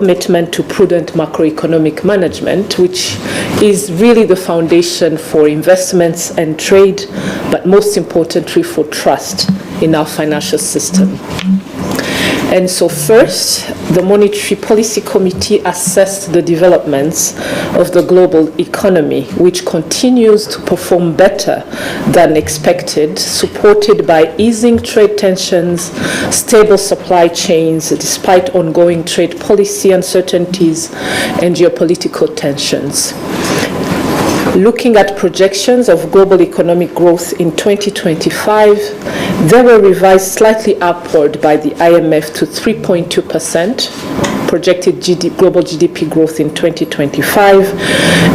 commitment to prudent macroeconomic management, which is really the foundation for investments and trade, but most importantly for trust in our financial system. And so first, the Monetary Policy Committee assessed the developments of the global economy, which continues to perform better than expected, supported by easing trade tensions, stable supply chains, despite ongoing trade policy uncertainties and geopolitical tensions. Looking at projections of global economic growth in 2025, they were revised slightly upward by the IMF to 3.2%, projected global GDP growth in 2025,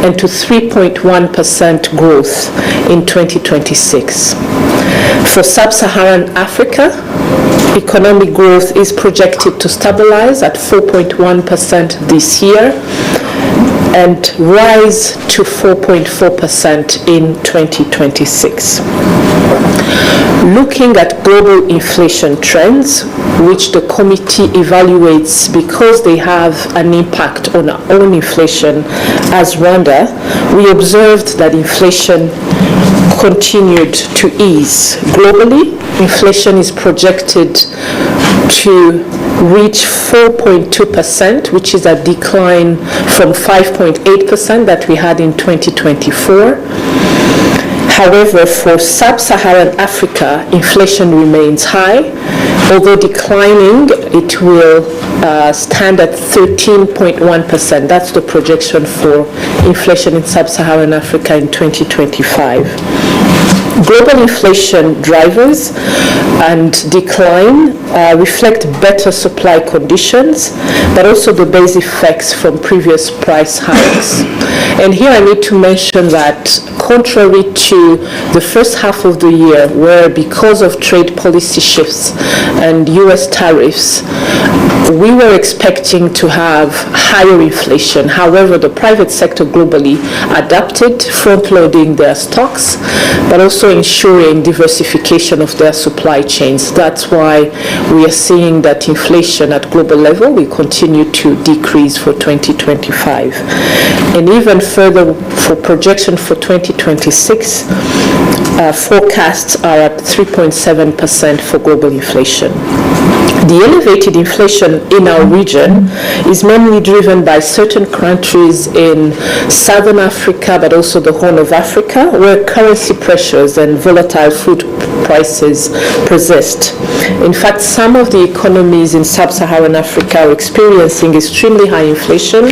and to 3.1% growth in 2026. For sub-Saharan Africa, economic growth is projected to stabilize at 4.1% this year, and rise to 4.4% in 2026. Looking at global inflation trends, which the committee evaluates because they have an impact on our own inflation as Rwanda, we observed that inflation continued to ease. Globally, inflation is projected to reach 4.2%, which is a decline from 5.8% that we had in 2024. However, for sub-Saharan Africa, inflation remains high. Although declining, it will stand at 13.1%. That's the projection for inflation in sub-Saharan Africa in 2025. Global inflation drivers and decline reflect better supply conditions, but also the base effects from previous price hikes. And here I need to mention that contrary to the first half of the year, where because of trade policy shifts and US tariffs, we were expecting to have higher inflation. However, the private sector globally adapted, front-loading their stocks, but also ensuring diversification of their supply chains. That's why we are seeing that inflation at global level will continue to decrease for 2025. And even further, for projection for 2026, forecasts are at 3.7% for global inflation. The elevated inflation in our region is mainly driven by certain countries in Southern Africa, but also the Horn of Africa, where currency pressures and volatile food prices persist. In fact, some of the economies in sub-Saharan Africa are experiencing extremely high inflation,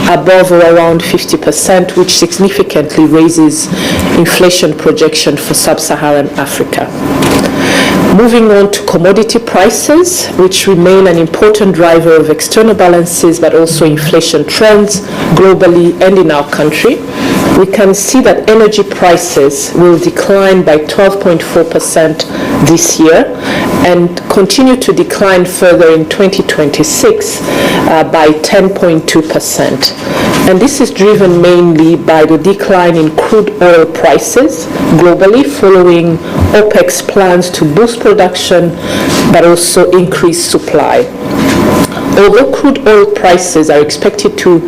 above or around 50%, which significantly raises inflation projection for sub-Saharan Africa. Moving on to commodity prices, which remain an important driver of external balances, but also inflation trends globally and in our country. We can see that energy prices will decline by 12.4% this year and continue to decline further in 2026 by 10.2%. And this is driven mainly by the decline in crude oil prices globally following OPEC's plans to boost production, but also increase supply. Although crude oil prices are expected to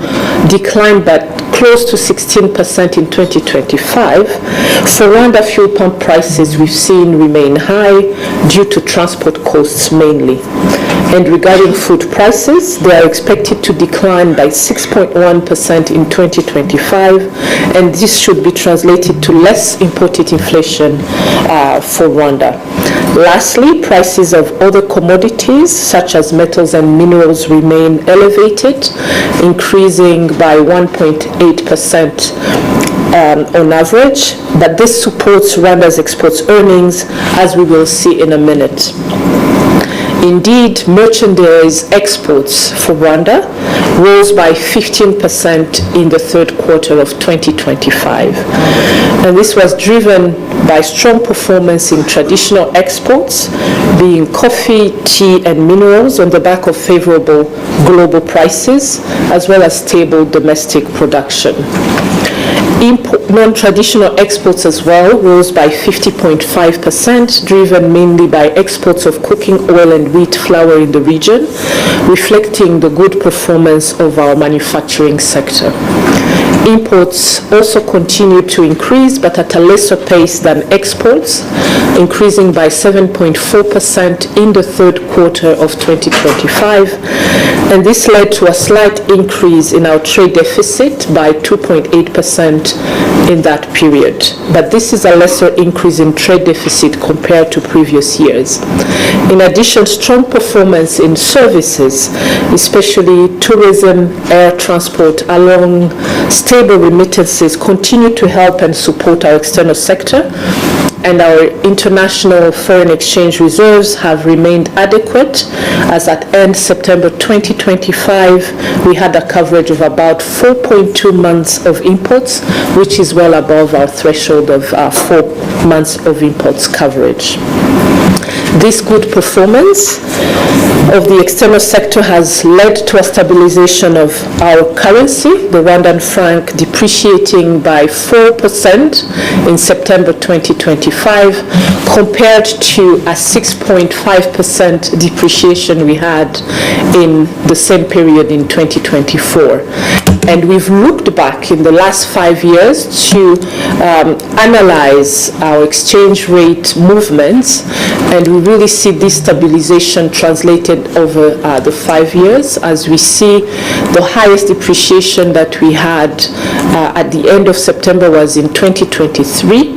decline by close to 16% in 2025, for Rwanda fuel pump prices we've seen remain high due to transport costs mainly. And regarding food prices, they are expected to decline by 6.1% in 2025, and this should be translated to less imported inflation for Rwanda. Lastly, prices of other commodities such as metals and minerals remain elevated, increasing by 1.8% on average, but this supports Rwanda's exports earnings, as we will see in a minute. Indeed, merchandise exports for Rwanda rose by 15% in the third quarter of 2025. And this was driven by strong performance in traditional exports, being coffee, tea, and minerals on the back of favorable global prices, as well as stable domestic production. Non-traditional exports as well rose by 50.5%, driven mainly by exports of cooking oil and wheat flour in the region, reflecting the good performance of our manufacturing sector. Imports also continued to increase, but at a lesser pace than exports, increasing by 7.4% in the third quarter of 2025. And this led to a slight increase in our trade deficit by 2.8% in that period. But this is a lesser increase in trade deficit compared to previous years. In addition, strong performance in services, especially tourism, air transport, along stable remittances, continue to help and support our external sector, and our international foreign exchange reserves have remained adequate, as at end September 2025, we had a coverage of about 4.2 months of imports, which is well above our threshold of 4 months of imports coverage. This good performance of the external sector has led to a stabilization of our currency, the Rwandan franc depreciating by 4% in September 2025, compared to a 6.5% depreciation we had in the same period in 2024. And we've looked back in the last 5 years to analyze our exchange rate movements, and we really see this stabilization translated over the 5 years, as we see the highest depreciation that we had at the end of September was in 2023,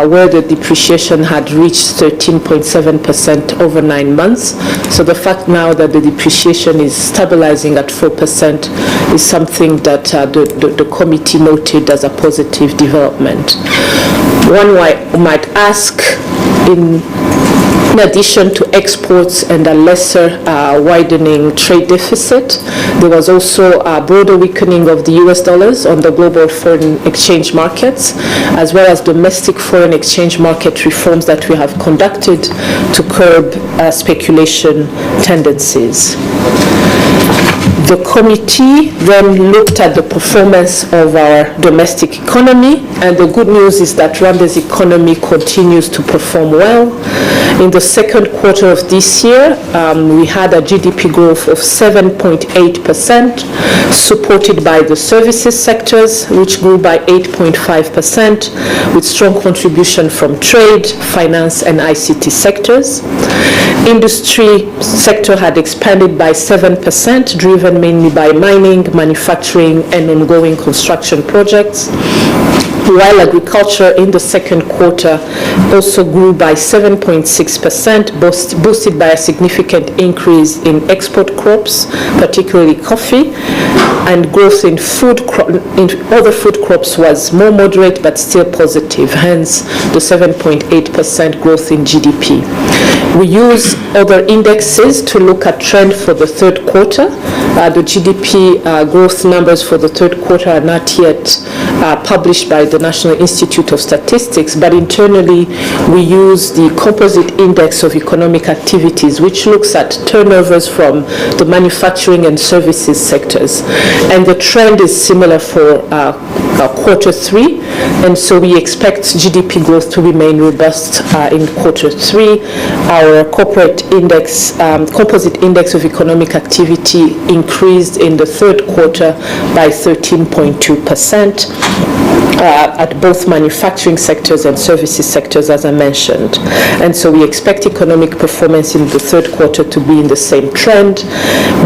where the depreciation had reached 13.7% over 9 months. So the fact now that the depreciation is stabilizing at 4% is something that the committee noted as a positive development. One might ask, in addition to exports and a lesser widening trade deficit, there was also a broader weakening of the US dollars on the global foreign exchange markets, as well as domestic foreign exchange market reforms that we have conducted to curb speculation tendencies. The committee then looked at the performance of our domestic economy, and the good news is that Rwanda's economy continues to perform well. In the second quarter of this year, we had a GDP growth of 7.8%, supported by the services sectors, which grew by 8.5%, with strong contribution from trade, finance, and ICT sectors. Industry sector had expanded by 7%, driven mainly by mining, manufacturing, and ongoing construction projects, while agriculture in the second quarter also grew by 7.6%, boosted by a significant increase in export crops, particularly coffee, and growth in other food crops was more moderate but still positive, hence the 7.8% growth in GDP. We use other indexes to look at trend for the third quarter. The GDP growth numbers for the third quarter are not yet published by the National Institute of Statistics, but internally we use the composite index of economic activities, which looks at turnovers from the manufacturing and services sectors. And the trend is similar for quarter three, and so we expect GDP growth to remain robust in quarter three. Our corporate index, composite index of economic activity increased in the third quarter by 13.2%. At both manufacturing sectors and services sectors, as I mentioned. And so we expect economic performance in the third quarter to be in the same trend.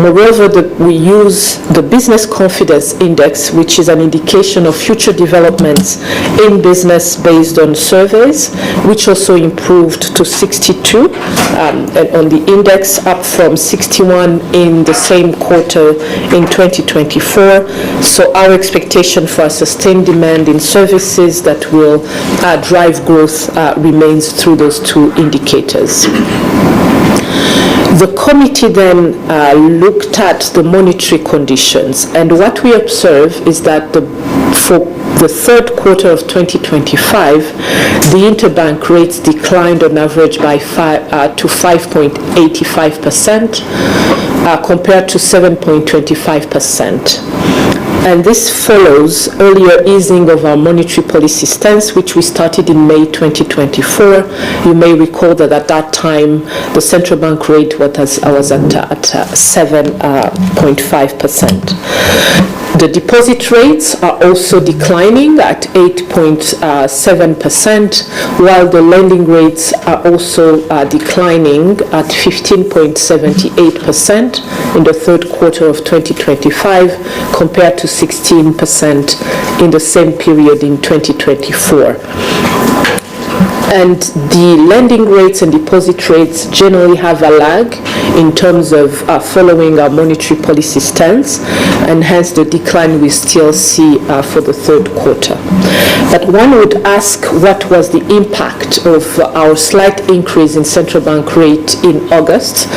Moreover, we use the Business Confidence Index, which is an indication of future developments in business based on surveys, which also improved to 62 on the index, up from 61 in the same quarter in 2024. So our expectation for a sustained demand in services that will drive growth remains through those two indicators. The committee then looked at the monetary conditions, and what we observe is that for the third quarter of 2025, the interbank rates declined on average by to 5.85% compared to 7.25%. And this follows earlier easing of our monetary policy stance, which we started in May 2024. You may recall that at that time, the central bank rate was at 7.5%. The deposit rates are also declining at 8.7%, while the lending rates are also declining at 15.78% in the third quarter of 2025 compared to 16% in the same period in 2024. And the lending rates and deposit rates generally have a lag in terms of following our monetary policy stance, and hence the decline we still see for the third quarter. But one would ask, what was the impact of our slight increase in central bank rate in August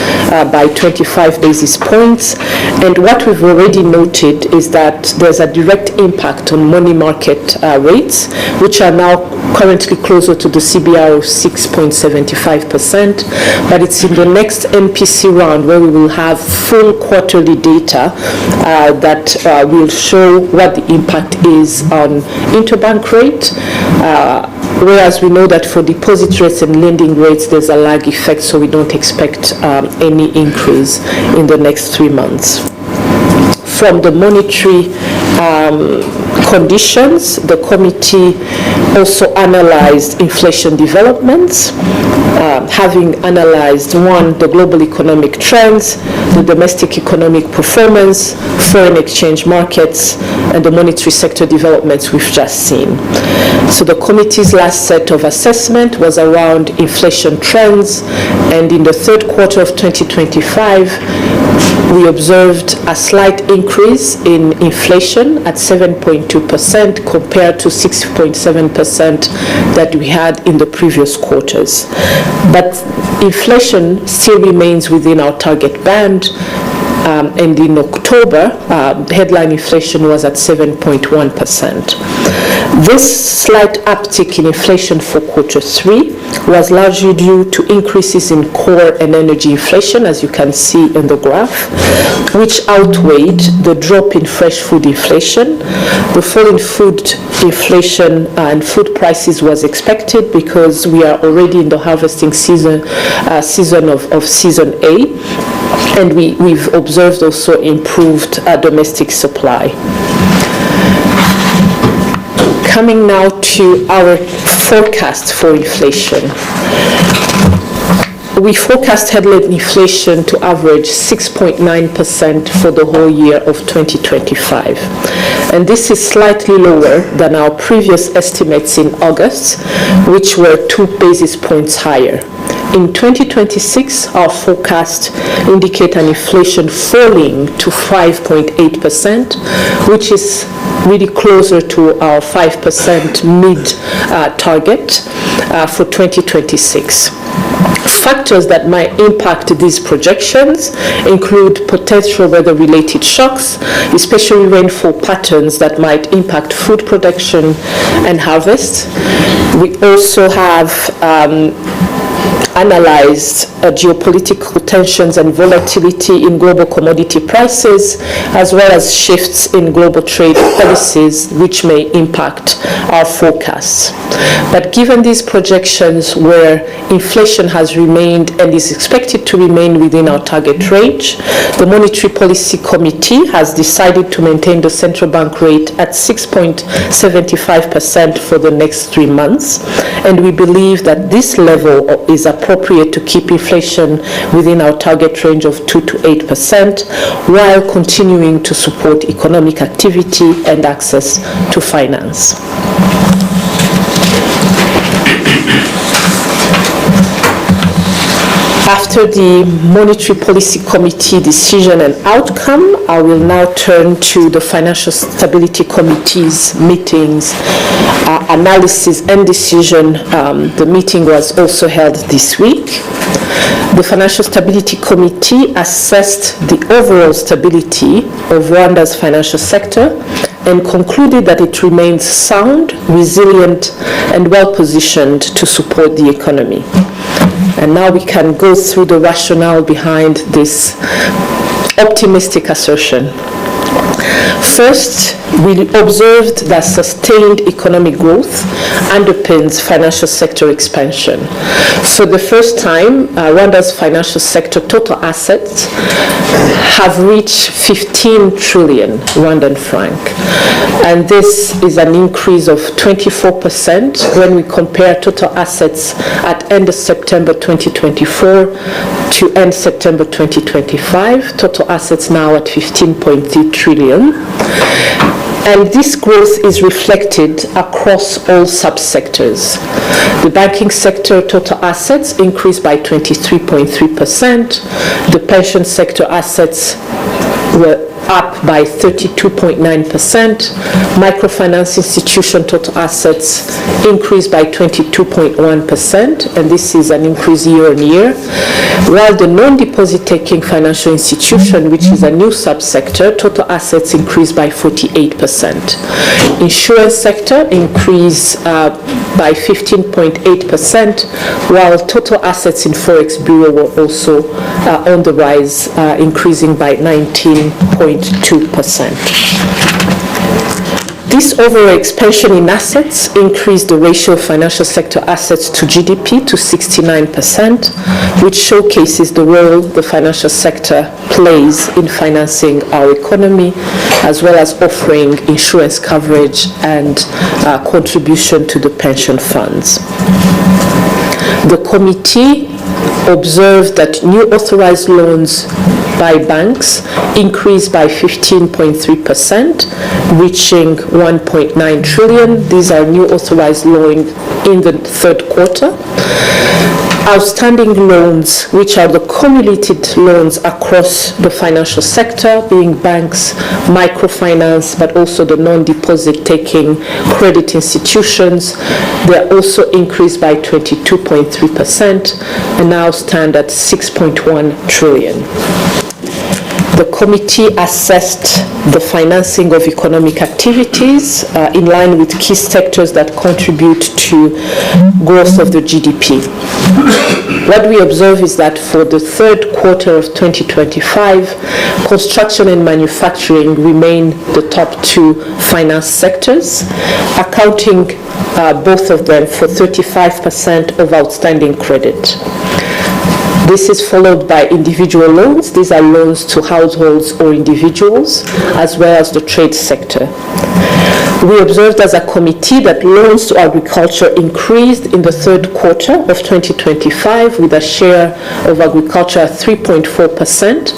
by 25 basis points? And what we've already noted is that there's a direct impact on money market rates, which are now currently closer to the CBR of 6.75%, but it's in the next MPC round where we will have full quarterly data that will show what the impact is on interbank rate, whereas we know that for deposit rates and lending rates there's a lag effect, so we don't expect any increase in the next 3 months. From the monetary conditions, the committee also analyzed inflation developments, having analyzed, one, the global economic trends, the domestic economic performance, foreign exchange markets, and the monetary sector developments we've just seen. So the committee's last set of assessment was around inflation trends, and in the third quarter of 2025, we observed a slight increase in inflation at 7.2% compared to 6.7% that we had in the previous quarters. But inflation still remains within our target band. And in October, headline inflation was at 7.1%. This slight uptick in inflation for quarter 3 was largely due to increases in core and energy inflation, as you can see in the graph, which outweighed the drop in fresh food inflation. The fall in food inflation and food prices was expected because we are already in the harvesting season of season A. And we've observed also improved domestic supply. Coming now to our forecast for inflation. We forecast headline inflation to average 6.9% for the whole year of 2025. And this is slightly lower than our previous estimates in August, which were 2 basis points higher. In 2026, our forecast indicates an inflation falling to 5.8%, which is really closer to our 5% mid target for 2026. Factors that might impact these projections include potential weather-related shocks, especially rainfall patterns that might impact food production and harvest. We also have analyzed geopolitical tensions and volatility in global commodity prices, as well as shifts in global trade policies, which may impact our forecasts. But given these projections, where inflation has remained and is expected to remain within our target range, the Monetary Policy Committee has decided to maintain the central bank rate at 6.75% for the next 3 months, and we believe that this level is appropriate to keep inflation within our target range of 2 to 8%, while continuing to support economic activity and access to finance. After the Monetary Policy Committee decision and outcome, I will now turn to the Financial Stability Committee's meetings, analysis and decision. The meeting was also held this week. The Financial Stability Committee assessed the overall stability of Rwanda's financial sector and concluded that it remains sound, resilient, and well-positioned to support the economy. And now we can go through the rationale behind this optimistic assertion. First, we observed that sustained economic growth underpins financial sector expansion. For the first time, Rwanda's financial sector total assets have reached 15 trillion Rwandan franc. And this is an increase of 24% when we compare total assets at end of September 2024 to end September 2025. Total assets now at 15.3 trillion. And this growth is reflected across all subsectors. The banking sector total assets increased by 23.3%. The pension sector assets were up by 32.9%. Microfinance institution total assets increased by 22.1%, and this is an increase year on year, while the non-deposit taking financial institution, which is a new subsector, total assets increased by 48%. Insurance sector increased by 15.8%, while total assets in Forex Bureau were also on the rise, increasing by 19.2%. This overall expansion in assets increased the ratio of financial sector assets to GDP to 69%, which showcases the role the financial sector plays in financing our economy, as well as offering insurance coverage and contribution to the pension funds. The committee observed that new authorized loans by banks increased by 15.3%, reaching 1.9 trillion. These are new authorized loans in the third quarter. Outstanding loans, which are the cumulated loans across the financial sector, being banks, microfinance, but also the non-deposit taking credit institutions, they are also increased by 22.3% and now stand at 6.1 trillion. The committee assessed the financing of economic activities in line with key sectors that contribute to growth of the GDP. What we observe is that for the third quarter of 2025, construction and manufacturing remain the top two finance sectors, accounting both of them for 35% of outstanding credit. This is followed by individual loans. These are loans to households or individuals, as well as the trade sector. We observed as a committee that loans to agriculture increased in the third quarter of 2025 with a share of agriculture at 3.4%.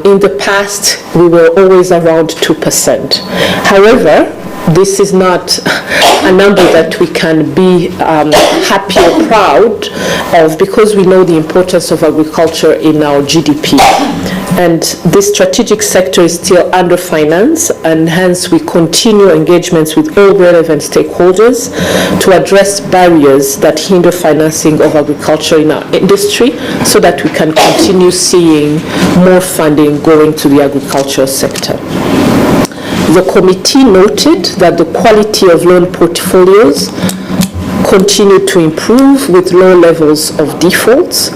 In the past, we were always around 2%. However, this is not a number that we can be happy or proud of, because we know the importance of agriculture in our GDP. And this strategic sector is still underfinanced, and hence we continue engagements with all relevant stakeholders to address barriers that hinder financing of agriculture in our industry, so that we can continue seeing more funding going to the agricultural sector. The committee noted that the quality of loan portfolios continued to improve with low levels of defaults.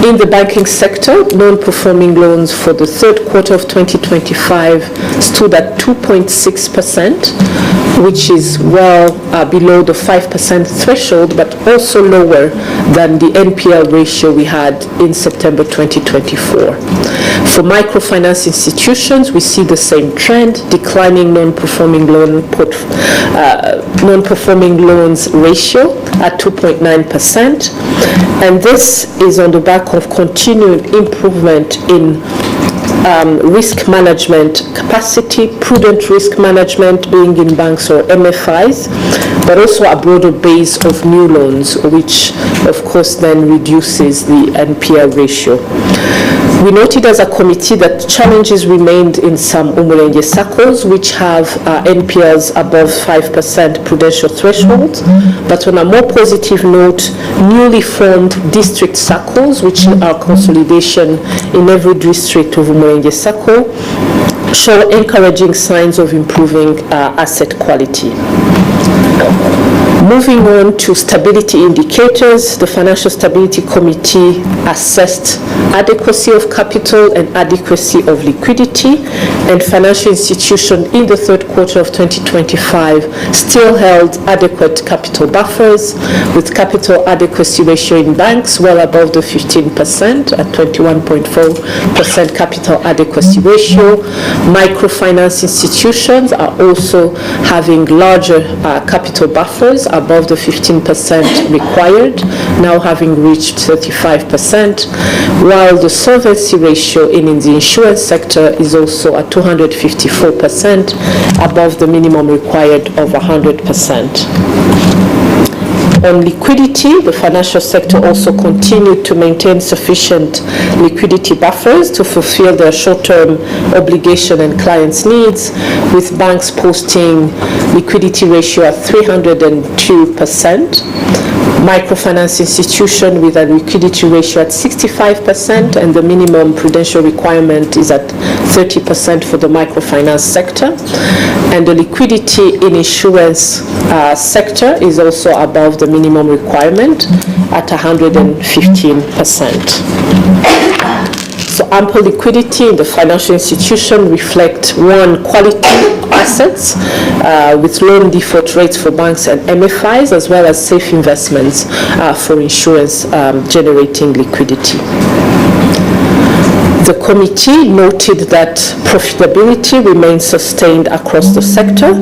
In the banking sector, non-performing loans for the third quarter of 2025 stood at 2.6%, which is well below the 5% threshold, but also lower than the NPL ratio we had in September 2024. For microfinance institutions, we see the same trend, declining non-performing loans ratio at 2.9%, and this is on the back of continued improvement in risk management capacity, prudent risk management being in banks or MFIs, but also a broader base of new loans, which of course then reduces the NPL ratio. We noted as a committee that challenges remained in some Umurenge SACCOs, which have NPLs above 5% prudential threshold. But on a more positive note, newly formed district SACCOs, which are consolidation in every district of Umurenge SACCO, show encouraging signs of improving asset quality. Moving on to stability indicators, the Financial Stability Committee assessed adequacy of capital and adequacy of liquidity, and financial institutions in the third quarter of 2025 still held adequate capital buffers, with capital adequacy ratio in banks well above the 15% at 21.4% capital adequacy ratio. Microfinance institutions are also having larger capital buffers above the 15% required, now having reached 35%, while the solvency ratio in the insurance sector is also at 254%, above the minimum required of 100%. On liquidity, the financial sector also continued to maintain sufficient liquidity buffers to fulfill their short-term obligation and clients' needs, with banks posting liquidity ratio at 302%. Microfinance institution with a liquidity ratio at 65%, and the minimum prudential requirement is at 30% for the microfinance sector. And the liquidity in insurance sector is also above the minimum requirement at 115%. So ample liquidity in the financial institution reflect, one, quality assets with low default rates for banks and MFIs, as well as safe investments for insurance generating liquidity. The committee noted that profitability remains sustained across the sector,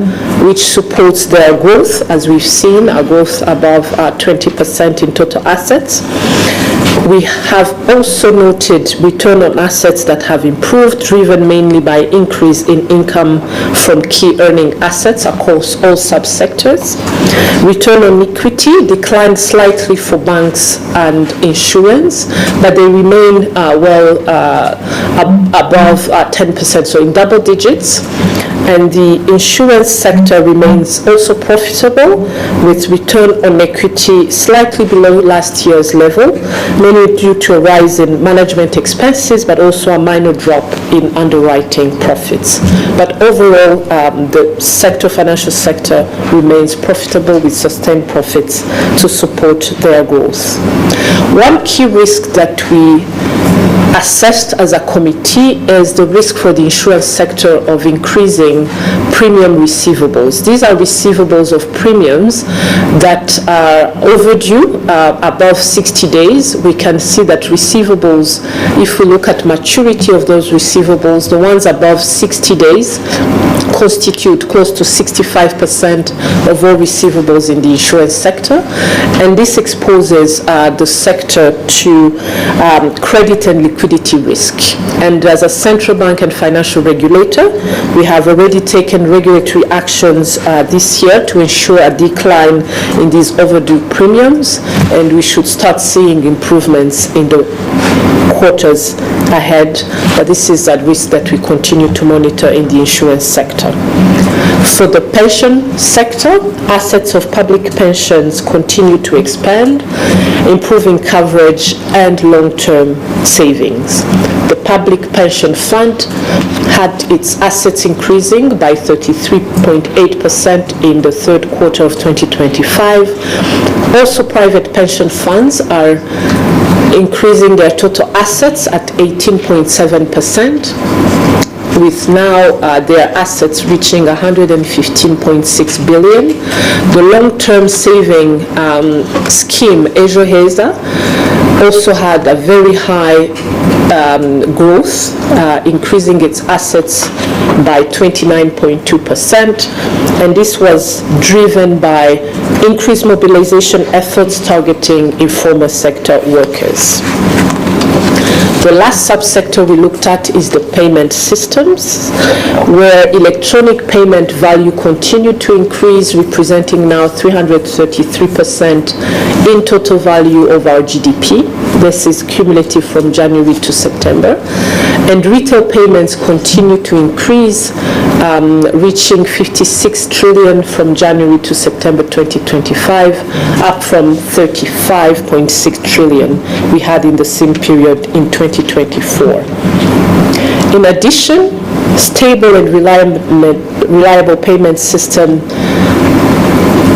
which supports their growth, as we've seen, a growth above 20% in total assets. We have also noted return on assets that have improved, driven mainly by increase in income from key earning assets across all subsectors. Return on equity declined slightly for banks and insurance, but they remain above 10%, so in double digits. And the insurance sector remains also profitable, with return on equity slightly below last year's level, mainly due to a rise in management expenses, but also a minor drop in underwriting profits. But overall, the financial sector remains profitable with sustained profits to support their growth. One key risk that we assessed as a committee is the risk for the insurance sector of increasing premium receivables. These are receivables of premiums that are overdue above 60 days. We can see that receivables, if we look at maturity of those receivables, the ones above 60 days constitute close to 65% of all receivables in the insurance sector, and this exposes the sector to credit and liquidity risk. And as a central bank and financial regulator, we have already taken regulatory actions this year to ensure a decline in these overdue premiums, and we should start seeing improvements in the quarters ahead, but this is a risk that we continue to monitor in the insurance sector. For the pension sector, assets of public pensions continue to expand, improving coverage and long-term savings. The public pension fund had its assets increasing by 33.8% in the third quarter of 2025. Also, private pension funds are increasing their total assets at 18.7%, with now their assets reaching 115.6 billion. The long-term saving scheme, Ejo Heza, also had a very high growth, increasing its assets by 29.2%, and this was driven by increased mobilization efforts targeting informal sector workers. The last subsector we looked at is the payment systems, where electronic payment value continued to increase, representing now 333% in total value of our GDP. This is cumulative from January to September. And retail payments continue to increase, reaching 56 trillion from January to September 2025, up from 35.6 trillion we had in the same period in 2024. In addition, stable and reliable payment system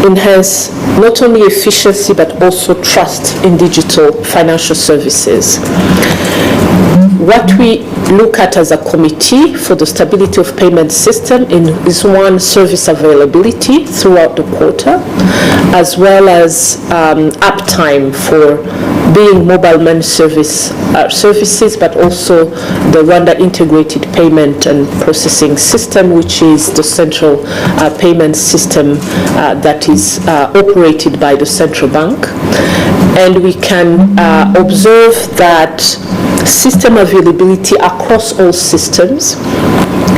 enhance not only efficiency but also trust in digital financial services. What we look at as a committee for the stability of payment system is one, service availability throughout the quarter, as well as uptime for being mobile money services, but also the Rwanda integrated payment and processing system, which is the central payment system that is operated by the central bank. And we can observe that system availability across all systems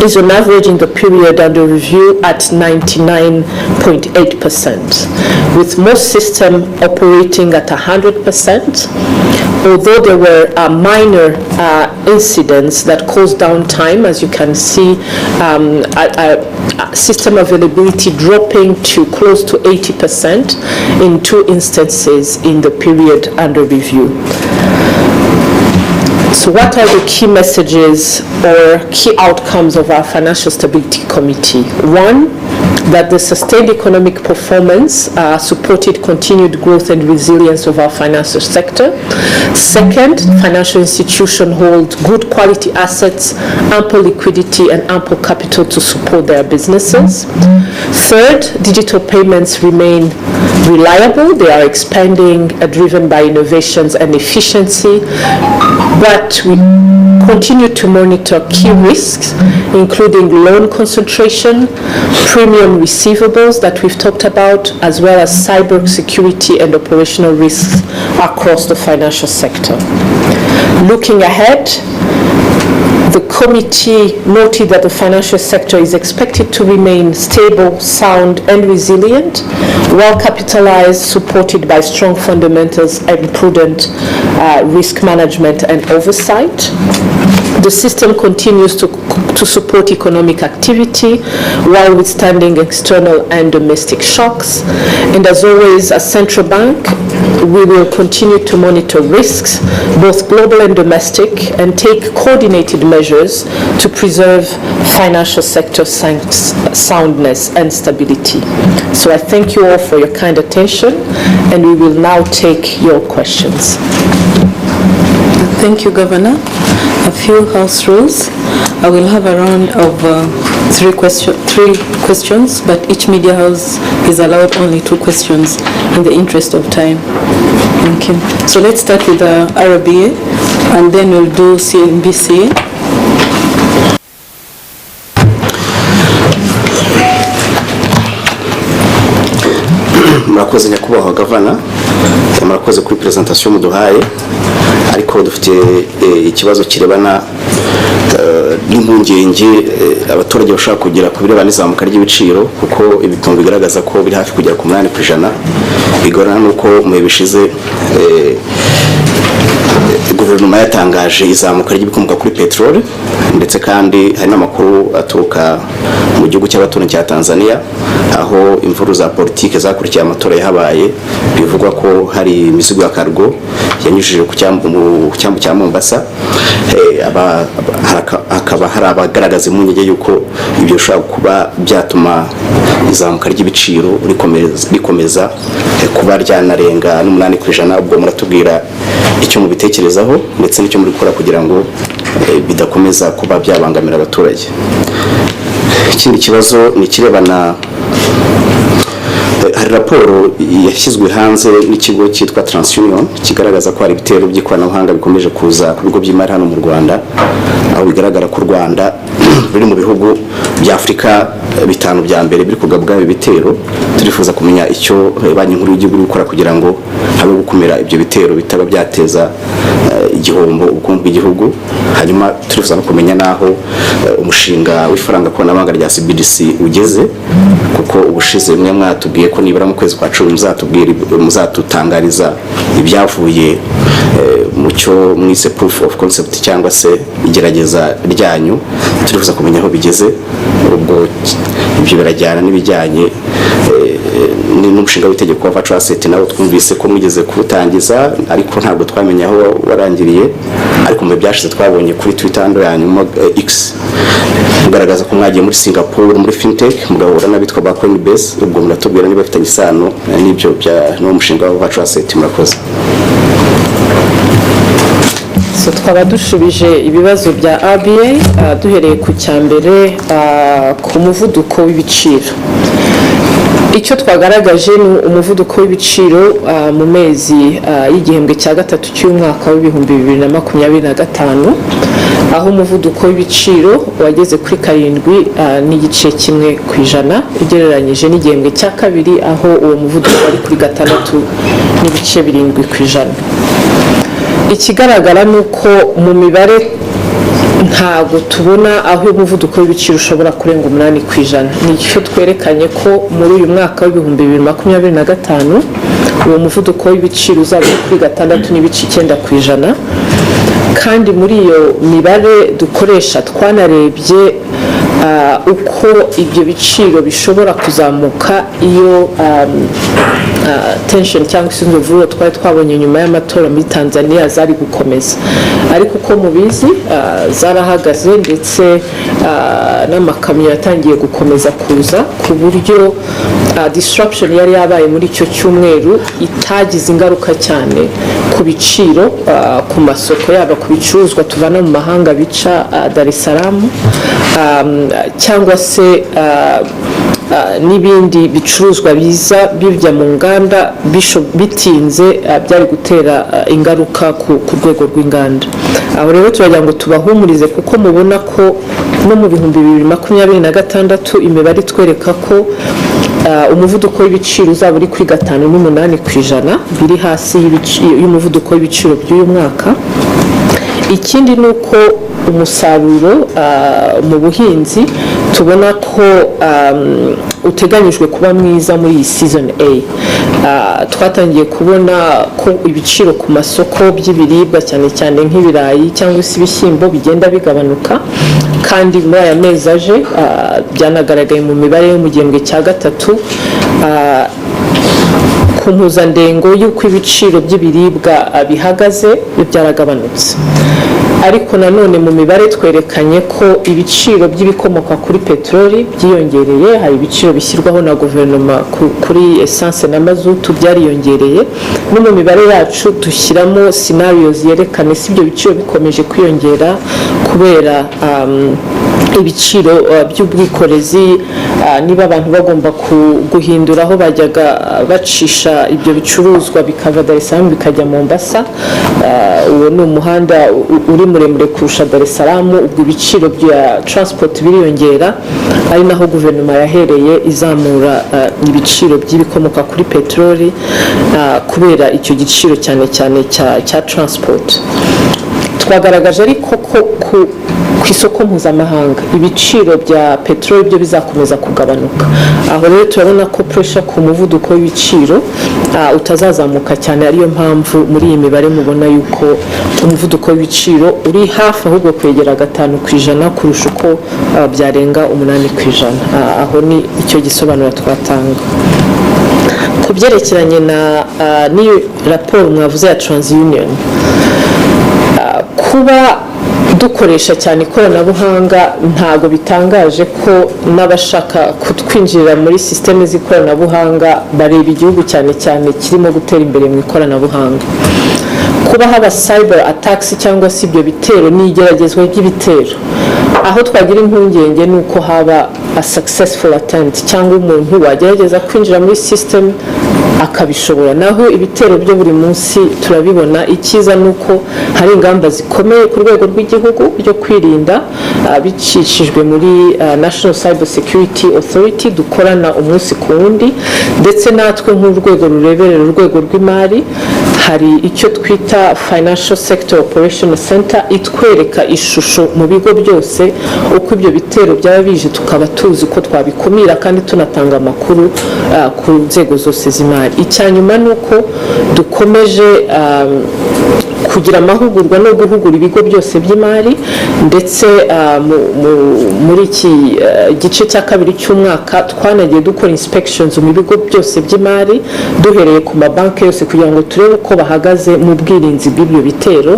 is on average in the period under review at 99.8%, with most systems operating at 100%, although there were minor incidents that caused downtime, as you can see, system availability dropping to close to 80% in 2 instances in the period under review. So what are the key messages or key outcomes of our Financial Stability Committee? One, that the sustained economic performance supported continued growth and resilience of our financial sector. Second, financial institutions hold good quality assets, ample liquidity and ample capital to support their businesses. Third, digital payments remain reliable. They are expanding, driven by innovations and efficiency, but we continue to monitor key risks, including loan concentration, premium receivables that we've talked about, as well as cyber security and operational risks across the financial sector. Looking ahead, the committee noted that the financial sector is expected to remain stable, sound, and resilient, well capitalized, supported by strong fundamentals and prudent risk management and oversight. The system continues to support economic activity while withstanding external and domestic shocks. And as always, as central bank, we will continue to monitor risks, both global and domestic, and take coordinated measures to preserve financial sector soundness and stability. So I thank you all for your kind attention, and we will now take your questions. Thank you, Governor. A few house rules. I will have a round of three questions, but each media house is allowed only 2 questions in the interest of time. Thank you. So let's start with the RBA, and then we'll do CNBC. Murakoze nyakubahwa Gavana, murakoze kuri presentation muduhaye, ariko dufite ikibazo kirebana n'impungenge abaturage bashaka kugira ku birebana n'izamuka ry'ibiciro, kuko ibipimo bigaragaza ko biri hafi kugera ku 8%. Bigorana nuko mu bishize guverinoma yatangaje izamuka ry'ibikomoka kuri peteroli, ndetse kandi hari n'amakuru aturuka mu gihugu cy'abaturanyi cya Tanzania, aho imvuru za politike zakurikiye amatora yahabaye, bivugwa ko hari imizigo ya cargo yanyujije ku cyambu cya Mombasa. Hakaba hari abagaragaza impungenge yuko ibyo bishobora kuba byatuma izamuka ry'ibiciro rikomeza kuba ryanarenga n'8%. Ubwo muratubwira icyo mubitekerezaho ndetse n'icyo muri gukora kugira ngo bidakomeza kuba byabangamira abaturage. Ikindi kibazo ni kirebana, hari raporo yashyizwe hanze n'ikigo cyitwa TransUnion kigaragaza ko hari ibitero by'ikoranabuhanga bikomeje kuza ku bigo by'imari hano mu Rwanda, aho bigaragara ko u Rwanda biri mu bihugu bya Afurika 5 bya mbere biri kugabwa ibitero. Turifuza kumenya icyo banki nkuru y'igihugu gukora kugira ngo habe gukumira ibyo bitero bitaba byateza igihombo ubukungu bw'igihugu. Hanyuma turifuza no kumenya naho umushinga w'ifaranga koranabuhanga rya CBDC ugeze, kuko ubushize mwe mwatubwiye ko nibura mu kwezi kwa 10 muzatutangariza ibyavuye mu cyo mwise proof of concept cyangwa se igerageza ryanyu turifuza kumenya aho bigeze ubwo ibyo birajyana n'ibijyanye n'umushinga w'itegeko wa virtual asset nawo twumvise ko mwigeze kuwutangiza ariko ntabwo twamenye aho warangiriye ariko mu byashize twabonye kuri Twitter yanyu X mugaragaza ko mwagiye muri Singapore muri fintech mugahura n'abitwa ba Coinbase ubwo muratubwira niba bafitanye isano n'ibyo bya n'umushinga wa virtual asset murakoze. So twaba dushubije ibibazo bya RBA duhereye ku cyambere ku muvuduko w'ibiciro. Icyo twagaragaje ni umuvuduko w'ibiciro mu mezi y'igihembwe cya gatatu cy'umwaka w'ibihumbi 2025 aho umuvuduko w'ibiciro wageze kuri 7.1% ugereranyije n'igihembwe cya kabiri aho uwo muvuduko wari kuri 6.7%. Ikigaragara ni uko mu mibare ntabwo tubona aho umuvuduko w'ibiciro ushobora kurenga 8%. Nicyo twerekanye ko muri uyu mwaka w'ibihumbi 2025 uwo muvuduko w'ibiciro uzaba kuri 6.9%. Kandi muri iyo mibare dukoresha twanarebye uko ibyo biciro bishobora kuzamuka iyo tension cyangwa se imvururu twari twabonye nyuma y'amatora muri Tanzania zari gukomeza, ariko uko mubizi zarahagaze ndetse n'amakamyo yatangiye gukomeza kuza ku buryo disruption yari yabaye muri icyo cyumweru itagize ingaruka cyane ku biciro ku masoko yaba ku bicuruzwa tuvana mu mahanga bica Dar es Salaam cyangwa se n'ibindi bicuruzwa biza bivya mu nganda bitinze byari gutera ingaruka ku rwego rw'inganda. Aho rero turagira ngo tubahumurize kuko mubona ko no mu bihumbi 2026 imibare twereka ko umuvuduko w'ibiciro uzaba uri kuri 5.8%, biri hasi y'umuvuduko w'ibiciro by'uyu mwaka. Ikindi ni uko umusaruro mu buhinzi tubona ko uteganyijwe kuba mwiza muri iyi season A. Twatangiye kubona ko ibiciro ku masoko by'ibiribwa cyane cyane nk'ibirayi cyangwa se ibishyimbo bigenda bigabanuka, kandi muri aya mezi aje byanagaragaye mu mibare yo mu gihembwe cya gatatu ku mpuzandengo y'uko ibiciro by'ibiribwa bihagaze byaragabanutse. Ariko nanone mu mibare twerekanye ko ibiciro by'ibikomoka kuri peteroli byiyongereye, hari ibiciro bishyirwaho na guverinoma kuri essence na mazutu byariyongereye, no mu mibare yacu dushyiramo scenarios yerekana si ibyo biciro bikomeje kwiyongera kubera ibiciro by'ubwikorezi, niba abantu bagomba guhindura aho bajyaga bacisha ibyo bicuruzwa bikava Dar es Salaam bikajya Mombasa, uwo ni umuhanda uri muremure kurusha Dar es Salaam, ubwo ibiciro bya transport biriyongera, ari naho guverinoma yahereye izamura ibiciro by'ibikomoka kuri peteroli kubera icyo giciro cyane cyane cya transport. Twagaragaje ariko ko ku isoko mpuzamahanga ibiciro bya peteroli byo bizakomeza kugabanuka. Aho rero turabona ko pressure ku muvuduko w'ibiciro utazazamuka cyane, ariyo mpamvu muri iyi mibare mubona yuko umuvuduko w'ibiciro uri hafi ahubwo kwegera 5% kurusha uko byarenga 8%. Aho ni icyo gisobanuro twatanga. Ku byerekeranye n'iyo raporo mwavuze ya TransUnion, kuba dukoresha cyane ikoranabuhanga ntago bitangaje ko n'abashaka kutwinjirira muri systeme z'ikoranabuhanga bareba igihugu cyane cyane kirimo gutera imbere mu ikoranabuhanga. Kuba haba cyber attacks cyangwa se ibyo bitero n'igeragezwa ry'ibitero, aho twagira impungenge nuko haba a successful attempt cyangwa umuntu wagerageza kwinjira muri system akabishobora. Naho ibitero byo buri munsi turabibona. Ikiza nuko hari ingamba zikomeye ku rwego rw'igihugu byo kwirinda bicishijwe muri National Cyber Security Authority dukorana umunsi ku wundi, ndetse natwe nk'urwego rureberera urwego rw'imari hari icyo twita Financial Sector Operation Center itwereka ishusho mu bigo byose uko ibyo bitero byaba bije, tukaba tuzi ko twabikumira kandi tunatanga amakuru ku nzego zose z'imari. Icyanyuma nuko dukomeje kugira amahugurwa no guhugura ibigo byose by'imari ndetse muri iki gice cya kabiri cy'umwaka twanagiye dukora inspections mu bigo byose by'imari duhereye ku mabanki yose kugira ngo turebe uko bahagaze mu bwirinzi bw'ibyo bitero,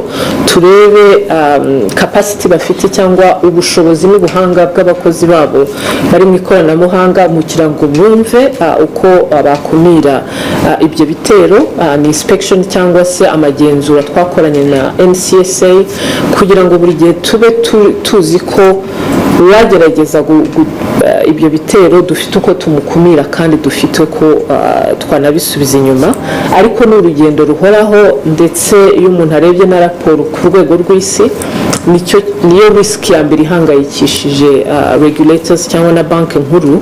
turebe capacity bafite cyangwa ubushobozi n'ubuhanga bw'abakozi babo bari mu ikoranabuhanga mu kirango bumve uko bakumira ibyo bitero. Ni inspection cyangwa se amagenzura twakoranye na NCSA kugira ngo buri gihe tube tuzi ko uwagerageza ibyo bitero dufite uko tumukumira kandi dufite uko twanabisubiza inyuma, ariko ni urugendo ruhoraho. Ndetse iyo umuntu arebye na raporo ku rwego rw'isi, niyo risk ya mbere ihangayikishije regulators cyangwa na banki nkuru,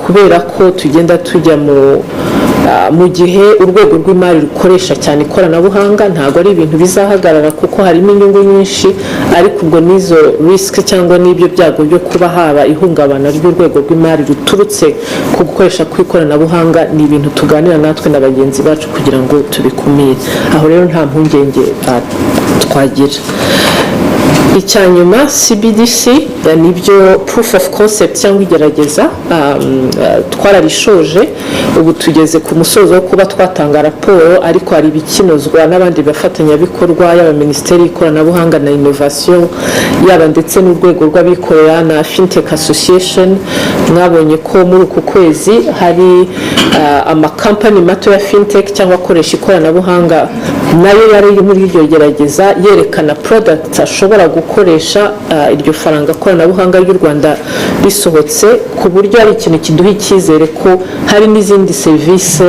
kubera ko tugenda tujya mu gihe urwego rw'imari rukoresha cyane ikoranabuhanga. Ntabwo ari ibintu bizahagarara kuko harimo inyungu nyinshi, ariko ubwo n'izo risk cyangwa n'ibyo byago byo kuba haba ihungabana ry'urwego rw'imari ruturutse ku gukoresha kw'ikoranabuhanga ni ibintu tuganira natwe na bagenzi bacu kugira ngo tubikumire. Aho rero nta mpungenge twagira. Icyanyuma CBDC nibyo proof of concept cyangwa igerageza twararishoje, ubu tugeze ku musozo wo kuba twatanga raporo, ariko hari ibikinozwa n'abandi bafatanyabikorwa yaba Minisiteri y'Ikoranabuhanga na Innovation, yaba ndetse n'urwego rw'abikorera na Fintech Association. Mwabonye ko muri uku kwezi hari amakampani mato ya Fintech cyangwa akoresha ikoranabuhanga nayo yari muri iryo gerageza yerekana products ashobora gukoresha iryo faranga koranabuhanga ry'u Rwanda risohotse, ku buryo ari ikintu kiduha icyizere ko hari n'izindi serivisi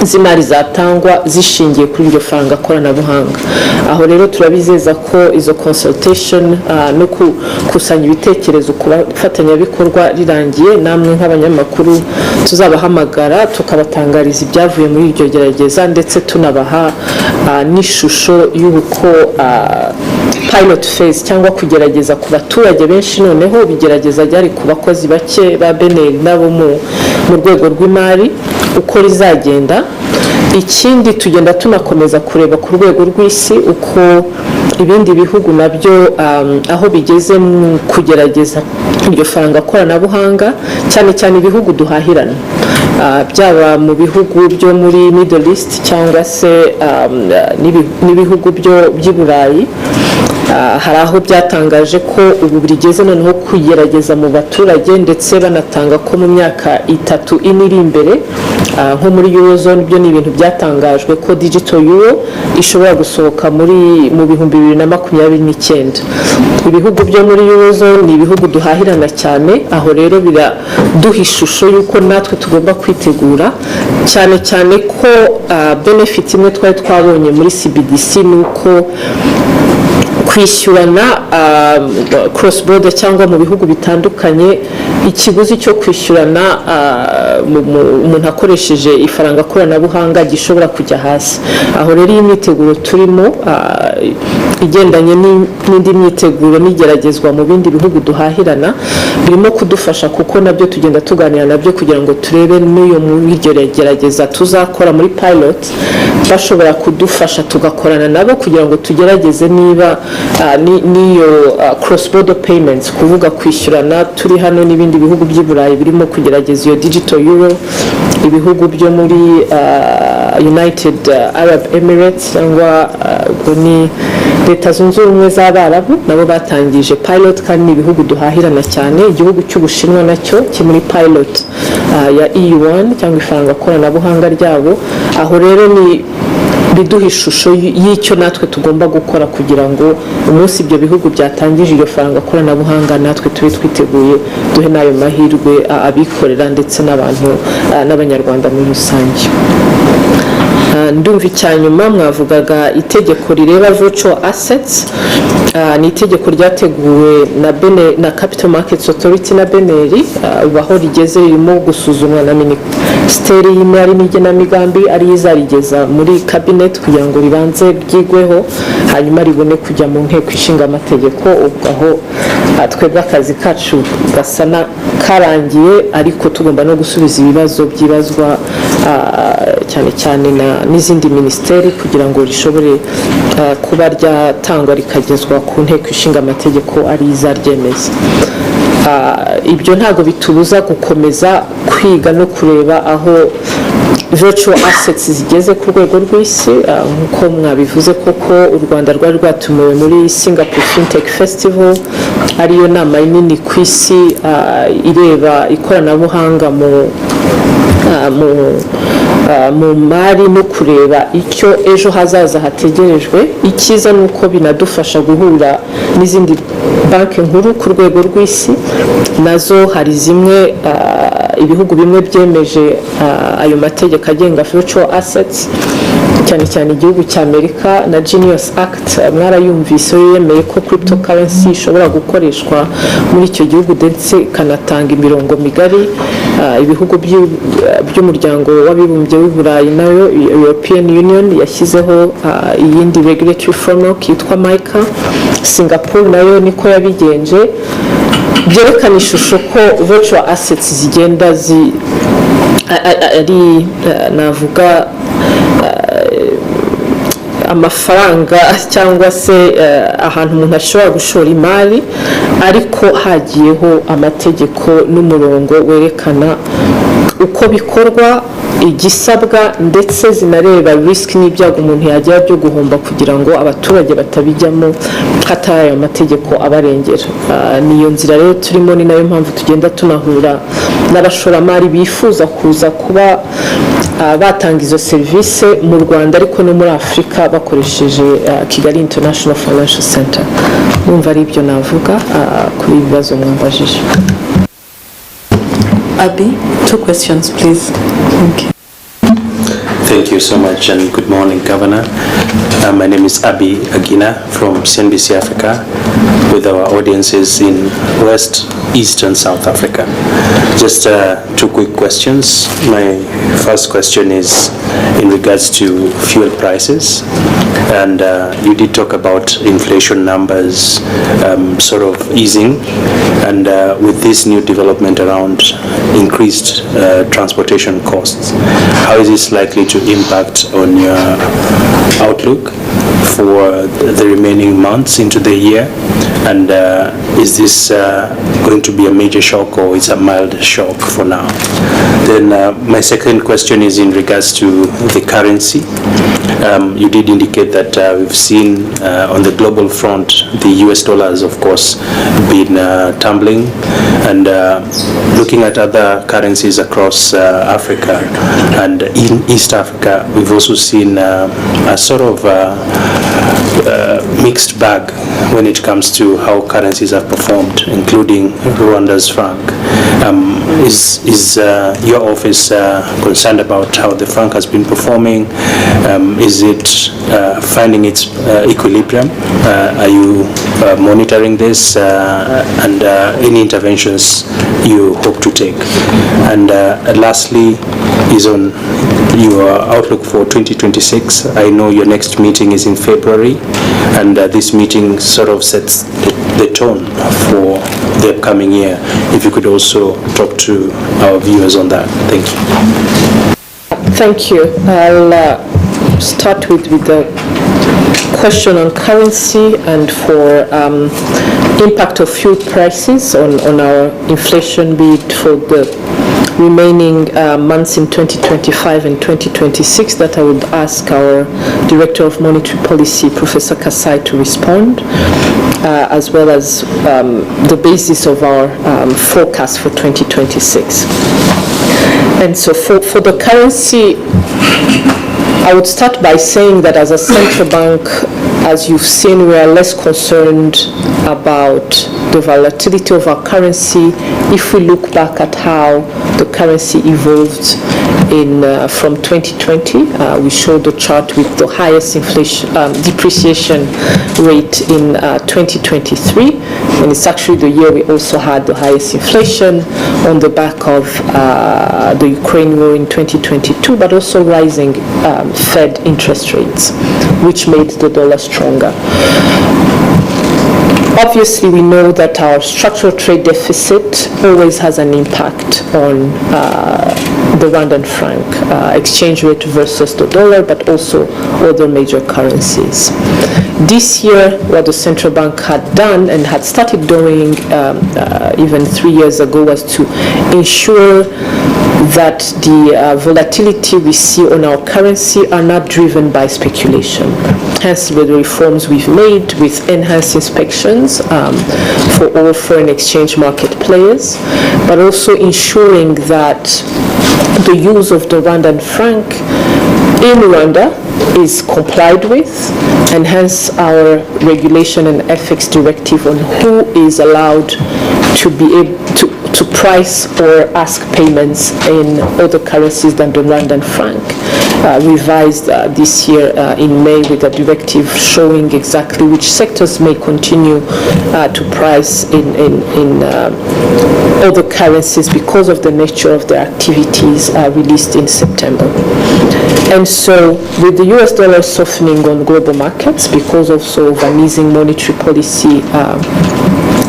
z'imari zatangwa zishingiye kuri iryo faranga koranabuhanga. Aho rero turabizeza ko izo consultation no gukusanya ibitekerezo ku bafatanyabikorwa rirangiye, namwe nk'abanyamakuru tuzabahamagara tukabatangariza ibyavuye muri iryo gerageza, ndetse tunabaha n'ishusho y'uko pilot phase cyangwa kugerageza ku baturage benshi, noneho bigerageza ryari ku bakozi bake ba BNL nabo mu rwego rw'imari uko rizagenda. Ikindi tugenda tunakomeza kureba ku rwego rw'isi uko ibindi bihugu nabyo aho bigeze mu kugerageza iryo faranga koranabuhanga, cyane cyane ibihugu duhahirana, byaba mu bihugu byo muri Middle East cyangwa se n'ibihugu by'i Burayi. Hari aho byatangaje ko ubu bigeze noneho kugerageza mu baturage, ndetse banatanga ko mu myaka 3 iri imbere nko muri Eurozone byo ni ibintu byatangajwe ko digital euro ishobora gusohoka mu bihumbi 2029. Ibihugu byo muri Eurozone ni ibihugu duhahirana cyane, aho rero biraduha ishusho y'uko natwe tugomba kwitegura, cyane cyane ko benefit imwe twari twabonye muri CBDC ni uko kwishyurana cross border cyangwa mu bihugu bitandukanye, ikiguzi cyo kwishyurana umuntu akoresheje ifaranga koranabuhanga gishobora kujya hasi. Aho rero iyi myiteguro turimo igendanye n'indi myiteguro n'igeragezwa mu bindi bihugu duhahirana birimo kudufasha, kuko nabyo tugenda tuganira nabyo kugira ngo turebe n'iyo muri iryo gerageza tuzakora muri pilot bashobora kudufasha tugakorana nabo kugira ngo tugerageze niba n'iyo cross border payments, kuvuga kwishyurana turi hano n'ibindi bihugu by'i Burayi birimo kugerageza iyo digital euro. Ibihugu byo muri United Arab Emirates cyangwa ni Leta Zunze Ubumwe z'Abarabu nabo batangije pilot, kandi ni ibihugu duhahirana cyane. Igihugu cy'Ubushinwa nacyo kiri muri pilot ya EU1 cyangwa ifaranga koranabuhanga ryabo. Aho rero ni biduha ishusho y'icyo natwe tugomba gukora kugira ngo umunsi ibyo bihugu byatangije iryo faranga koranabuhanga natwe tube twiteguye duhe n'ayo mahirwe abikorera ndetse n'abantu n'abanyarwanda muri rusange. Ndumva icyanyuma mwavugaga itegeko rireba virtual assets. Ni itegeko ryateguwe na Capital Markets Authority na BNL, aho rigeze ririmo gusuzumwa na Minisiteri y'Imari n'Igenamigambi, ari izarigeza muri cabinet cabinet kugira ngo ribanze ryigweho hanyuma ribone kujya mu nteko ishinga amategeko. Ubwo aho twebwe akazi kacu gasa na karangiye, ariko tugomba no gusubiza ibibazo byibazwa cyane cyane n'izindi minisiteri kugira ngo rishobore kuba ryatangwa rikagezwa ku nteko ishinga amategeko ari izaryemeza. Ibyo ntabwo bitubuza gukomeza kwiga no kureba aho virtual assets zigeze ku rwego rw'isi. Nk'uko mwabivuze koko u Rwanda rwari rwatumiwe muri Singapore FinTech Festival, ariyo nama nini ku isi ireba ikoranabuhanga mu mari no kureba icyo ejo hazaza hategerejwe. Icyiza ni uko binadufasha guhura n'izindi banki nkuru ku rwego rw'isi, nazo hari zimwe ibihugu bimwe byemeje ayo mategeko agenga virtual assets, cyane cyane igihugu cya Amerika na Genius Act mwarayumvise yemeye ko cryptocurrency ishobora gukoreshwa muri icyo gihugu ndetse ikanatanga imirongo migari. Ibihugu by'umuryango w'abibumbye w'i Burayi nayo European Union yashyizeho iyindi regulatory framework yitwa MiCA. Singapore nayo niko yabigenje. Byerekana ishusho ko virtual assets zigenda ari navuga amafaranga cyangwa se ahantu umuntu ashobora gushora imari, ariko hagiyeho amategeko n'umurongo werekana uko bikorwa, igisabwa, ndetse zinareba risk n'ibyago umuntu yagira byo guhomba kugira ngo abaturage batabijyamo hatari ayo mategeko abarengera. Niyo nzira rero turimo, ni nayo mpamvu tugenda tunahura n'abashoramari bifuza kuza kuba batanga izo serivisi mu Rwanda ariko no muri Afurika bakoresheje Kigali International Financial Center. Numva ari ibyo navuga kuri ibibazo mwambajije. Abi, 2 questions please. Thank you. Thank you so much and good morning, Governor. My name is Abi Agina from CNBC Africa with our audiences in West, East and South Africa. Just 2 quick questions. My first question is in regards to fuel prices. And you did talk about inflation numbers sort of easing, and with this new development around increased transportation costs, how is this likely to impact on your outlook for the remaining months into the year? And is this going to be a major shock or it's a mild shock for now? Then my second question is in regards to the currency. You did indicate that we've seen on the global front the US dollar has of course been tumbling, and looking at other currencies across Africa and in East Africa, we've also seen a sort of mixed bag when it comes to how currencies have performed, including Rwanda's franc. Is your office concerned about how the franc has been performing? Is it finding its equilibrium? Are you monitoring this and any interventions you hope to take? And lastly is on your outlook for 2026. I know your next meeting is in February, and this meeting sort of sets the tone for the upcoming year. If you could also talk to our viewers on that. Thank you. Thank you. I'll start with the question on currency and for impact of fuel prices on our inflation, be it for the remaining months in 2025 and 2026, that I would ask our Director of Monetary Policy, Professor Kasai, to respond, as well as the basis of our forecast for 2026. And so for the currency, I would start by saying that as a central bank, as you've seen, we are less concerned about the volatility of our currency if we look back at how the currency evolved from 2020. We showed the chart with the highest depreciation rate in 2023, and it's actually the year we also had the highest inflation on the back of the Ukraine war in 2022, but also rising Fed interest rates, which made the dollar stronger. Obviously, we know that our structural trade deficit always has an impact on the Rwandan franc exchange rate versus the dollar, but also other major currencies. This year, what the central bank had done and had started doing even 3 years ago was to ensure that the volatility we see on our currency are not driven by speculation. Hence, with the reforms we've made with enhanced inspections for all foreign exchange market players, but also ensuring that the use of the Rwandan franc in Rwanda is complied with, and hence our regulation and ethics directive on who is allowed to be able to price or ask payments in other currencies than the Rwandan franc, revised this year in May with a directive showing exactly which sectors may continue to price in other currencies because of the nature of their activities, released in September. And so with the US dollar softening on global markets because also of an easing monetary policy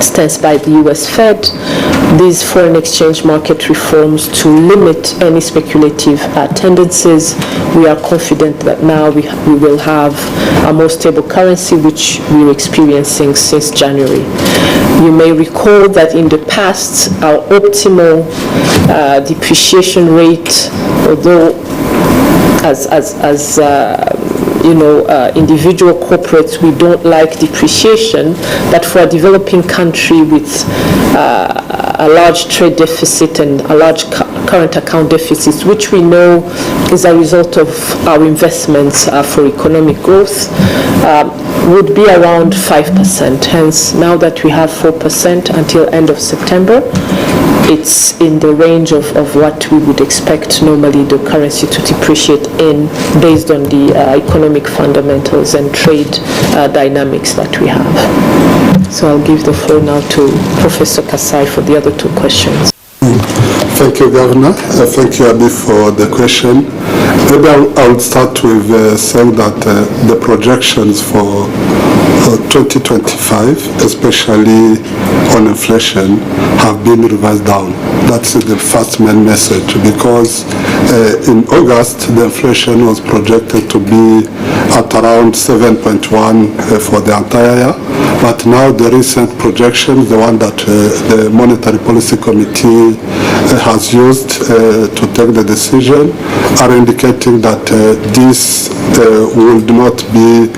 stance by the US Fed, these foreign exchange market reforms to limit any speculative tendencies, we are confident that now we will have a more stable currency, which we were experiencing since January. You may recall that in the past, our optimal depreciation rate, although individual corporates, we don't like depreciation, but for a developing country with a large trade deficit and a large current account deficit, which we know is a result of our investments for economic growth, would be around 5%. Hence, now that we have 4% until end of September, it's in the range of what we would expect normally the currency to depreciate in, based on the economic fundamentals and trade dynamics that we have. So I'll give the floor now to Professor Kasai for the other two questions. Thank you, Governor. Thank you, Abi, for the question. Maybe I'll start with saying that the projections for 2025, especially on inflation, have been revised down. That's the first main message, because in August, the inflation was projected to be at around 7.1 for the entire year. But now the recent projections, the one that the Monetary Policy Committee has used to take the decision, are indicating that this will not be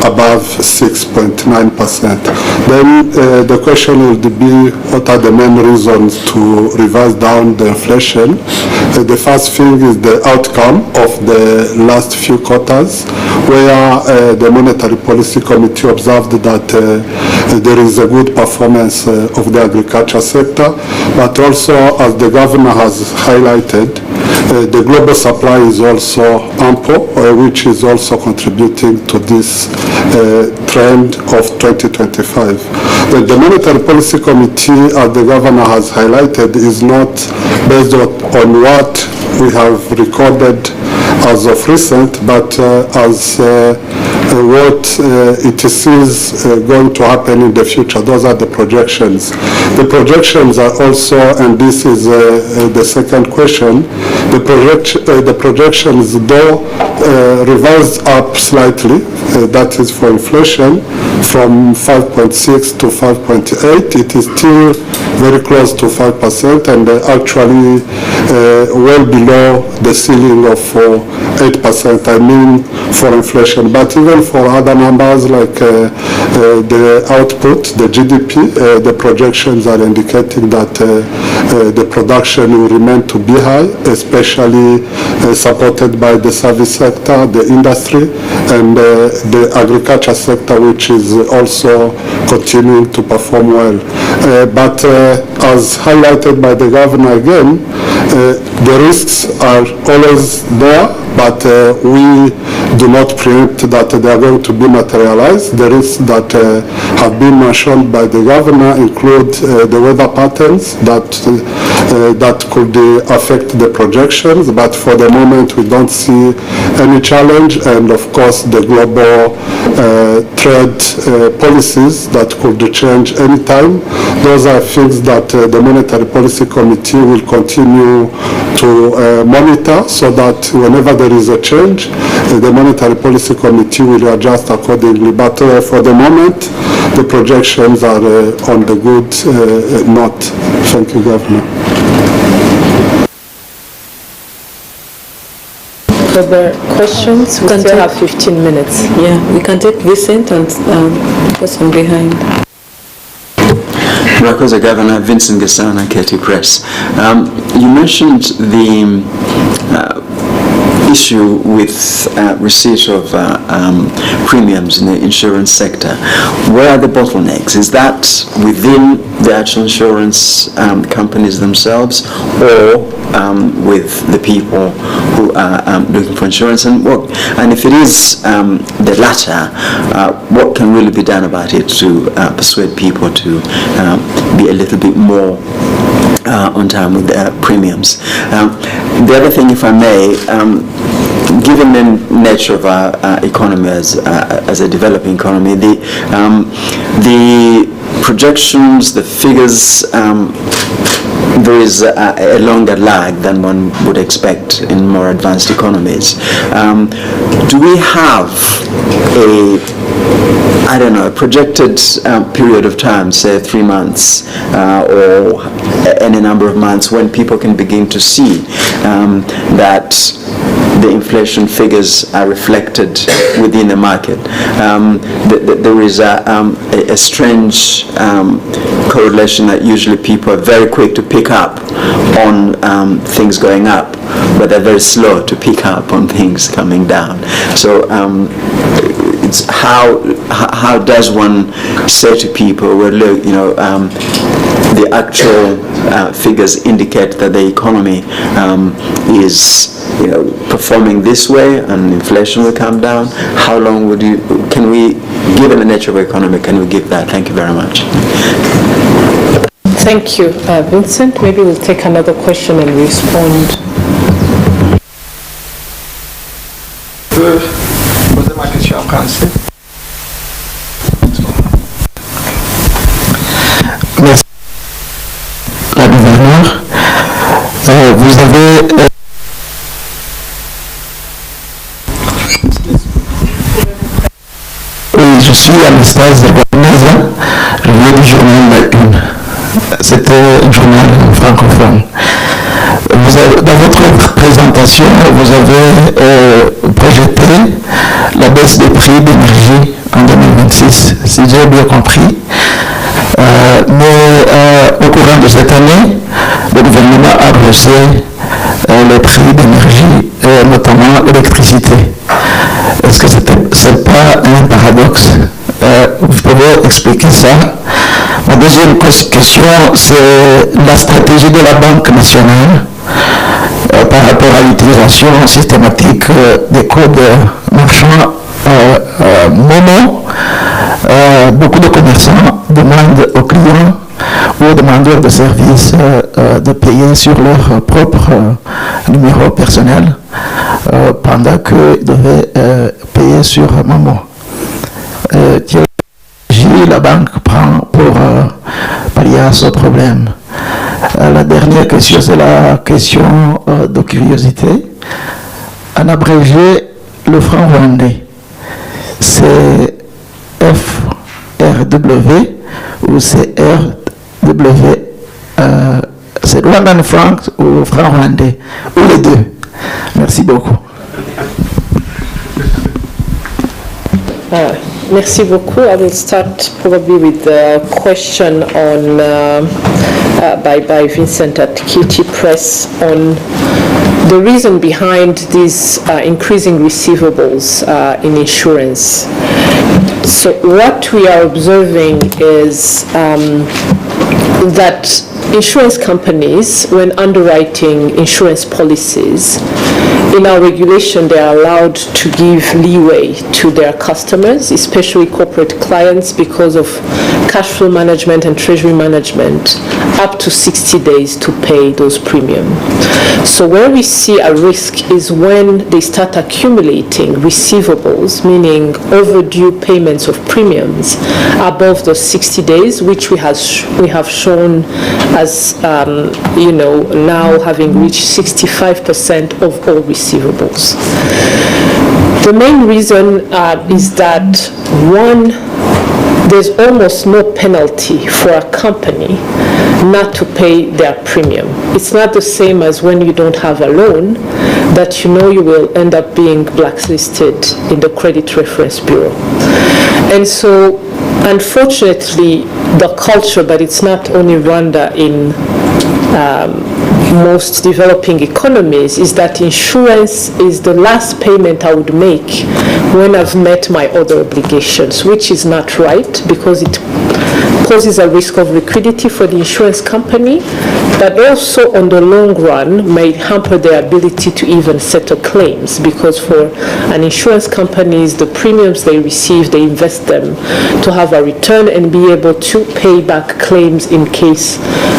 above 6.9%. Then the question will be, what are the main reasons to revise down the inflation? The first thing is the outcome of the last few quarters, where the Monetary Policy Committee observed that there is a good performance of the agriculture sector, but also, as the Governor has highlighted, the global supply is also ample, which is also contributing to this trend of 2025. The Monetary Policy Committee, as the Governor has highlighted, is not based on what we have recorded as of recent, but as what it sees going to happen in the future. Those are the projections. The projections are also, and this is the second question, the projections, though revised up slightly, that is for inflation, from 5.6 to 5.8, it is still very close to 5%, and actually well below the ceiling of 8%, I mean, for inflation. But even for other numbers like the output, the GDP, the projections are indicating that the production will remain to be high, especially supported by the service sector, the industry, and the agriculture sector, which is also continuing to perform well. But as highlighted by the Governor again, The risks are always there, but we do not preempt that they are going to be materialized. The risks that have been mentioned by the governor include the weather patterns that could affect the projections, but for the moment we don't see any challenge, and of course the global trade policies that could change anytime. Those are things that the Monetary Policy Committee will continue to monitor, so that whenever there is a change, the Monetary Policy Committee will adjust accordingly. But for the moment, the projections are on the good note. Thank you, Governor. Further questions? We still have 15 minutes. Yeah, we can take Vincent and the person behind. Murakoze Governor, Vincent Gasana, KT Press. You mentioned the issue with receipt of premiums in the insurance sector. Where are the bottlenecks? Is that within the actual insurance companies themselves, or with the people who are looking for insurance? And if it is the latter, what can really be done about it to persuade people to be a little bit more on time with their premiums? The other thing, if I may, given the nature of our economy as a developing economy, the projections, the figures, there is a longer lag than one would expect in more advanced economies. Do we have a projected period of time, say 3 months or any number of months, when people can begin to see that the inflation figures are reflected within the market? There is a strange correlation that usually people are very quick to pick up on things going up, but they're very slow to pick up on things coming down. So it's how does one say to people, well, look, the actual figures indicate that the economy is performing this way and inflation will come down? How long can we, given the nature of the economy, can we give that? Thank you very much. Thank you, Vincent. Maybe we'll take another question and respond. Poser ma question en français. Merci. La gouverneure, vous avez oui, je suis Anastase de Guarneza, je viens du journal La Une. C'était un journal francophone. Dans votre présentation, vous avez projeté la baisse des prix d'énergie en 2026, si j'ai bien compris. Mais au courant de cette année, le gouvernement a rehaussé les prix d'énergie, notamment l'électricité. Est-ce que ce n'est pas un paradoxe? Vous pouvez expliquer ça? Ma deuxième question, c'est la stratégie de la Banque nationale par rapport à l'utilisation systématique des codes marchands mono. Beaucoup de commerçants demandent aux clients ou aux demandeurs de services de payer sur leur propre numéro personnel pendant qu'ils devaient payer sur Momo. Quelle stratégie la banque prend pour pallier à ce problème? La dernière question, c'est la question de curiosité. En abrégé, le franc rwandais, c'est FRW ou c'est RW? C'est Rwandan franc ou franc rwandais? Ou les deux? Merci beaucoup. Merci beaucoup. I will start probably with the question on by Vincent at KT Press on the reason behind these increasing receivables in insurance. So what we are observing is that insurance companies, when underwriting insurance policies, in our regulation, they are allowed to give leeway to their customers, especially corporate clients, because of cash flow management and treasury management, up to 60 days to pay those premiums. So where we see a risk is when they start accumulating receivables, meaning overdue payments of premiums above those 60 days, which we have shown as, now having reached 65% of all receivables. The main reason is that, one, there's almost no penalty for a company not to pay their premium. It's not the same as when you don't have a loan, that you know you will end up being blacklisted in the Credit Reference Bureau. And so, unfortunately, the culture, but it's not only Rwanda, in most developing economies, is that insurance is the last payment I would make when I've met my other obligations, which is not right, because it poses a risk of liquidity for the insurance company, but also on the long run may hamper their ability to even settle claims, because for an insurance companies, the premiums they receive, they invest them to have a return and be able to pay back claims in case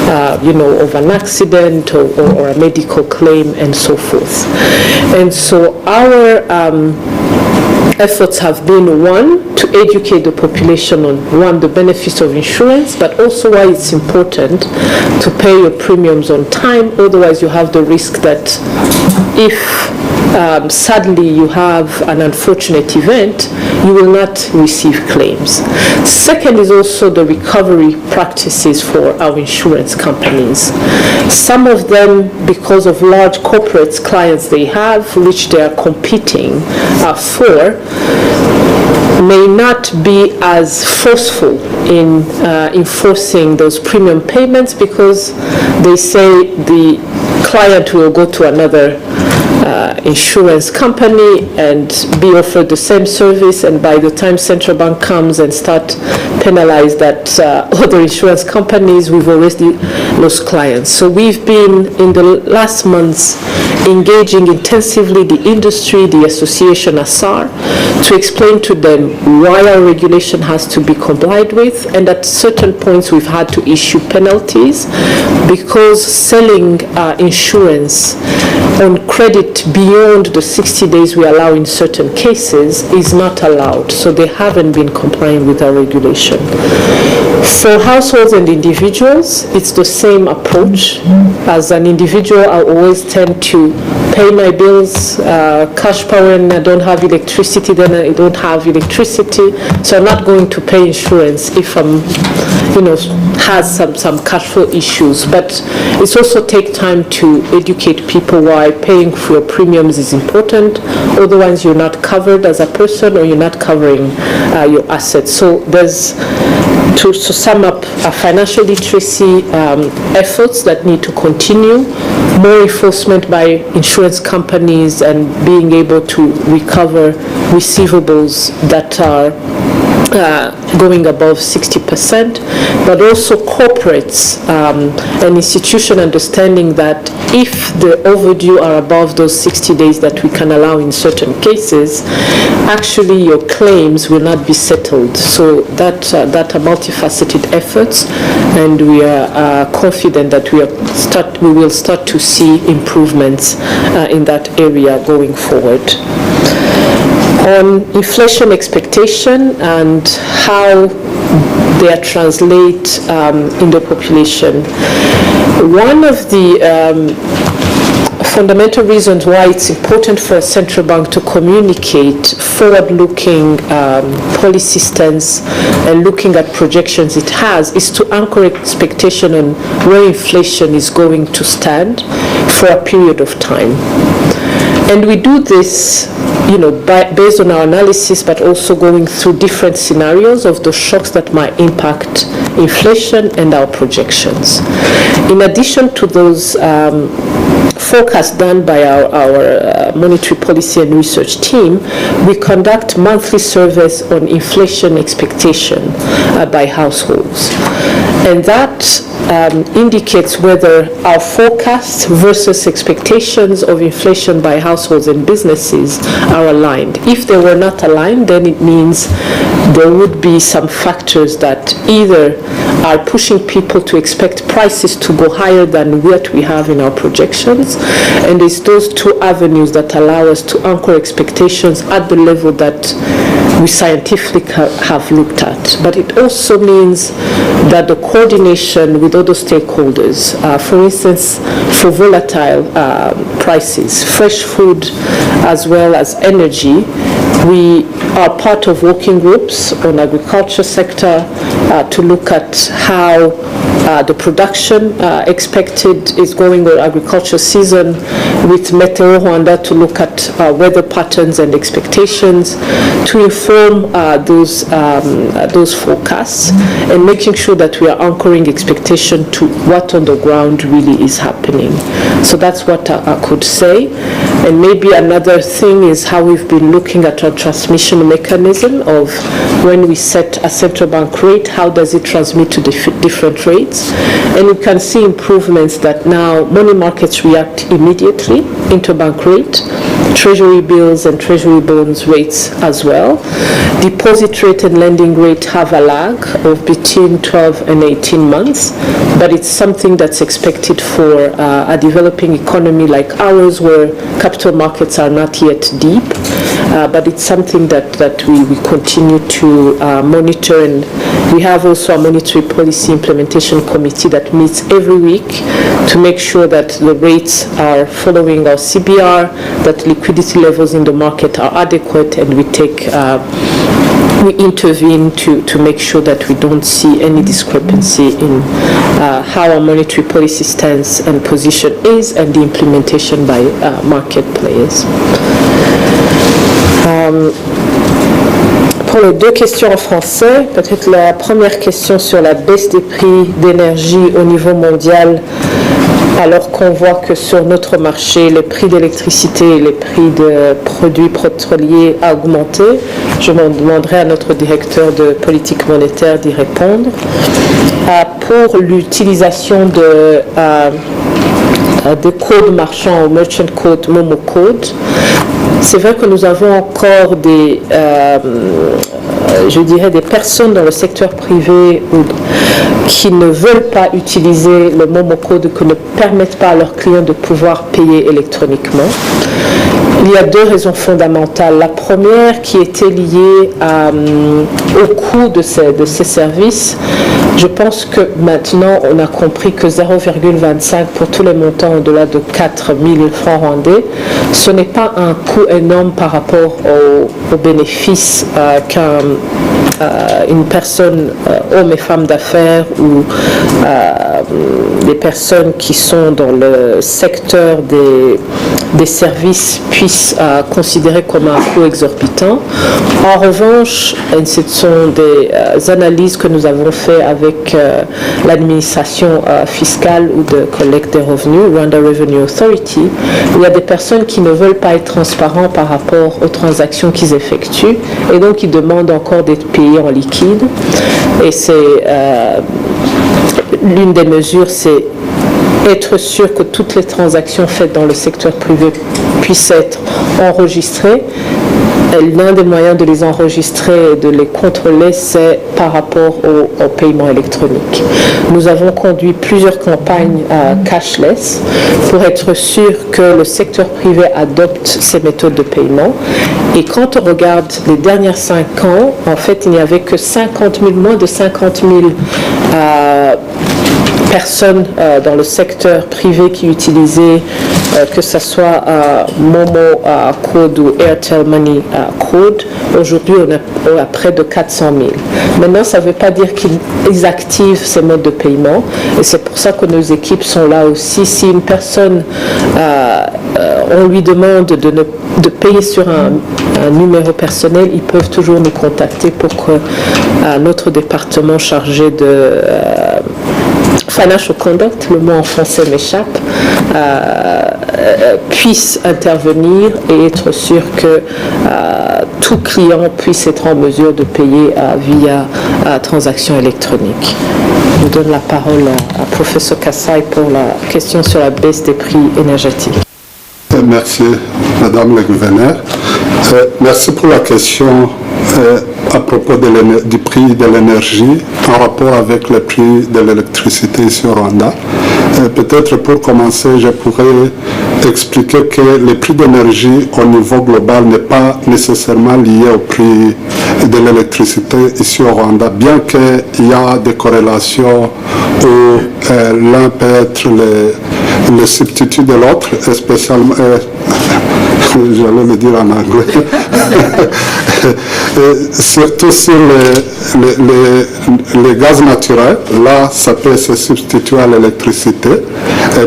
of an accident or a medical claim and so forth. And so our efforts have been, one, to educate the population on, one, the benefits of insurance, but also why it's important to pay your premiums on time. Otherwise, you have the risk that if sadly you have an unfortunate event, you will not receive claims. Second is also the recovery practices for our insurance companies. Some of them, because of large corporate clients they have, which they are competing for, may not be as forceful in enforcing those premium payments, because they say the client will go to another insurance company and be offered the same service, and by the time central bank comes and start penalize that other insurance companies, we've already lost clients. So we've been, in the last months, engaging intensively the industry, the association ASAR, to explain to them why our regulation has to be complied with, and at certain points we've had to issue penalties because selling insurance on credit beyond the 60 days we allow in certain cases is not allowed. So they haven't been complying with our regulation. For households and individuals, it's the same approach. As an individual, I always tend to pay my bills, cash power, and I don't have electricity, then I don't have electricity. So I'm not going to pay insurance if I'm, has some cash flow issues. But it's also take time to educate people why paying for your premiums is important. Otherwise, you're not covered as a person, or you're not covering your assets. So there's, to sum up, financial literacy efforts that need to continue, more enforcement by insurance companies, and being able to recover receivables that are going above 60%, but also corporates and institution understanding that if the overdue are above those 60 days that we can allow in certain cases, actually your claims will not be settled. So that are multifaceted efforts, and we are confident that we will start to see improvements in that area going forward. On inflation expectation and how they are translate in the population. One of the fundamental reasons why it's important for a central bank to communicate forward-looking policy stance and looking at projections it has is to anchor expectation on where inflation is going to stand for a period of time. And we do this based on our analysis, but also going through different scenarios of the shocks that might impact inflation and our projections. In addition to those forecasts done by our monetary policy and research team, we conduct monthly surveys on inflation expectation by households. And that indicates whether our forecasts versus expectations of inflation by households and businesses are aligned. If they were not aligned, then it means there would be some factors that either are pushing people to expect prices to go higher than what we have in our projections, and it's those two avenues that allow us to anchor expectations at the level that we scientifically have looked at. But it also means that the coordination with other stakeholders, for instance, for volatile prices, fresh food as well as energy, we are part of working groups on agriculture sector to look at how the production expected is going, or agriculture season, with Meteo Rwanda to look at weather patterns and expectations, to inform those forecasts, and making sure that we are anchoring expectation to what on the ground really is happening. So that's what I could say. And maybe another thing is how we've been looking at our transmission mechanism of when we set a central bank rate, how does it transmit to different rates? And we can see improvements that now money markets react immediately, interbank rate, treasury bills and treasury bonds rates as well. Deposit rate and lending rate have a lag of between 12 and 18 months, but it's something that's expected for a developing economy like ours, where capital markets are not yet deep. But it's something that we continue to monitor, and we have also a monetary policy implementation committee that meets every week to make sure that the rates are following our CBR, that liquidity levels in the market are adequate, and we intervene to make sure that we don't see any discrepancy in how our monetary policy stance and position is and the implementation by market players. Pour les deux questions en français, peut-être la première question sur la baisse des prix d'énergie au niveau mondial, alors qu'on voit que sur notre marché, les prix d'électricité et les prix de produits pétroliers ont augmenté. Je demanderai à notre directeur de politique monétaire d'y répondre. Pour l'utilisation de codes marchands ou merchant code, Momo code, c'est vrai que nous avons encore des personnes dans le secteur privé qui ne veulent pas utiliser le Momo code, qui ne permettent pas à leurs clients de pouvoir payer électroniquement. Il y a deux raisons fondamentales. La première qui était liée au coût de ces services. Je pense que maintenant, on a compris que 0,25 pour tous les montants au-delà de 4 000 francs rwandais, ce n'est pas un coût énorme par rapport aux bénéfices qu'une personne, homme et femme d'affaires, ou des personnes qui sont dans le secteur des services puissent considérer comme un coût exorbitant. En revanche, et ce sont des analyses que nous avons faites avec l'administration fiscale ou de collecte des revenus, Rwanda Revenue Authority, il y a des personnes qui ne veulent pas être transparents par rapport aux transactions qu'ils effectuent, et donc ils demandent encore d'être payés en liquide. Et c'est l'une des mesures, c'est être sûr que toutes les transactions faites dans le secteur privé puissent être enregistrées. Et l'un des moyens de les enregistrer et de les contrôler, c'est par rapport au paiement électronique. Nous avons conduit plusieurs campagnes cashless pour être sûr que le secteur privé adopte ces méthodes de paiement. Et quand on regarde les dernières 5 ans, en fait, il n'y avait que moins de 50 000 personnes dans le secteur privé qui utilisaient, que ce soit Momo Code ou Airtel Money Code. Aujourd'hui, on a près de 400 000. Maintenant, ça ne veut pas dire qu'ils activent ces modes de paiement. Et c'est pour ça que nos équipes sont là aussi. Si une personne, on lui demande de payer sur un numéro personnel, ils peuvent toujours nous contacter pour que notre département chargé de financial conduct, le mot en français m'échappe, puisse intervenir et être sûr que tout client puisse être en mesure de payer via transaction électronique. Je vous donne la parole à professeur Kassai pour la question sur la baisse des prix énergétiques. Merci, Madame la Gouverneure. Merci pour la question à propos du prix de l'énergie en rapport avec le prix de l'électricité ici au Rwanda. Peut-être pour commencer, je pourrais expliquer que le prix d'énergie au niveau global n'est pas nécessairement lié au prix de l'électricité ici au Rwanda, bien qu'il y a des corrélations où l'un peut être le substitut de l'autre, spécialement, j'allais le dire en anglais, surtout sur les gaz naturels, là ça peut se substituer à l'électricité,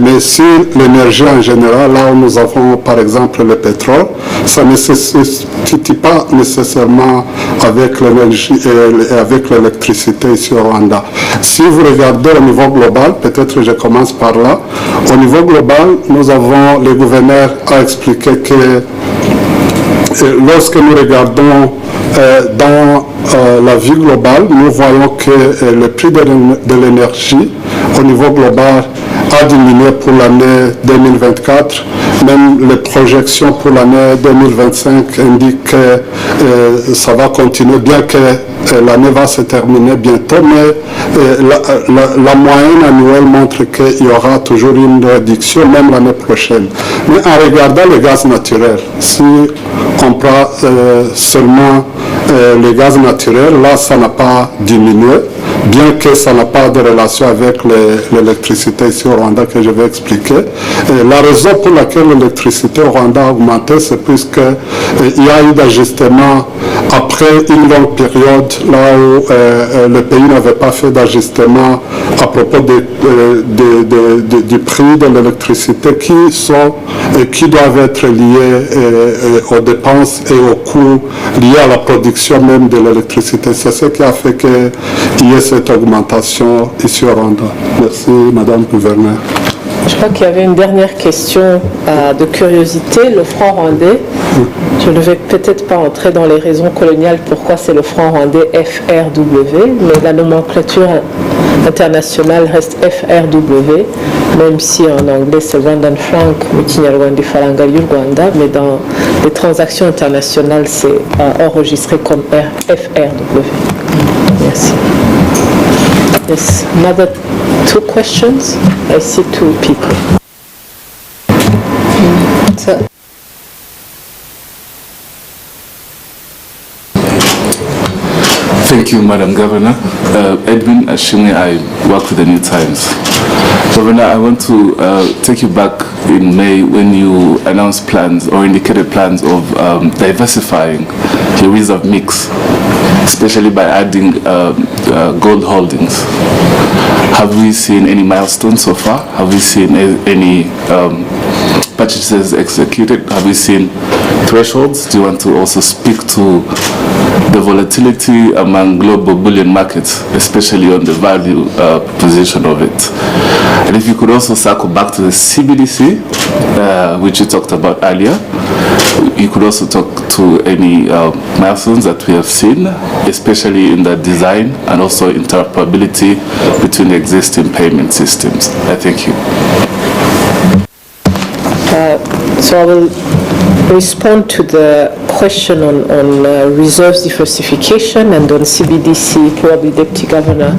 mais sur l'énergie en général, là où nous avons par exemple le pétrole, ça ne se substitue pas nécessairement avec l'énergie et avec l'électricité ici au Rwanda. Si vous regardez au niveau global, peut-être je commence par là, au niveau global, nous avons, le gouverneur a expliqué que lorsque nous regardons dans la vie globale, nous voyons que le prix de l'énergie au niveau global a diminué pour l'année 2024. Même les projections pour l'année 2025 indiquent que ça va continuer, bien que l'année va se terminer bientôt, mais la moyenne annuelle montre qu'il y aura toujours une réduction, même l'année prochaine. Mais en regardant le gaz naturel, si on prend seulement le gaz naturel, là, ça n'a pas diminué, bien que ça n'a pas de relation avec l'électricité ici au Rwanda que je vais expliquer. Et la raison pour laquelle l'électricité au Rwanda a augmenté, c'est puisqu'il y a eu d'ajustement après une longue période là où le pays n'avait pas fait d'ajustement à propos du prix de l'électricité qui doivent être liés aux dépenses et aux coûts liés à la production même de l'électricité. C'est ce qui a fait qu'il y ait cette augmentation ici au Rwanda. Merci, Madame le Gouverneur. Je crois qu'il y avait une dernière question de curiosité, le franc rwandais. Je ne vais peut-être pas entrer dans les raisons coloniales pourquoi c'est le franc rwandais FRW, mais la nomenclature internationale reste FRW, même si en anglais c'est Rwandan franc, mu Kinyarwanda ifaranga y'u Rwanda, mais dans les transactions internationales c'est enregistré comme FRW. Merci. Yes, another two questions. I see two people. Thank you, Madam Governor. Edwin Ashimwe, I work with the New Times. Governor, I want to take you back in May when you announced plans or indicated plans of diversifying your reserve mix, especially by adding gold holdings. Have we seen any milestones so far? Have we seen any purchases executed? Have we seen thresholds? Do you want to also speak to the volatility among global bullion markets, especially on the value position of it? And if you could also circle back to the CBDC, which you talked about earlier, you could also talk to any milestones that we have seen, especially in the design and also interoperability between the existing payment systems. I thank you. So I will respond to the question on reserves diversification and on CBDC. Probably Deputy Governor,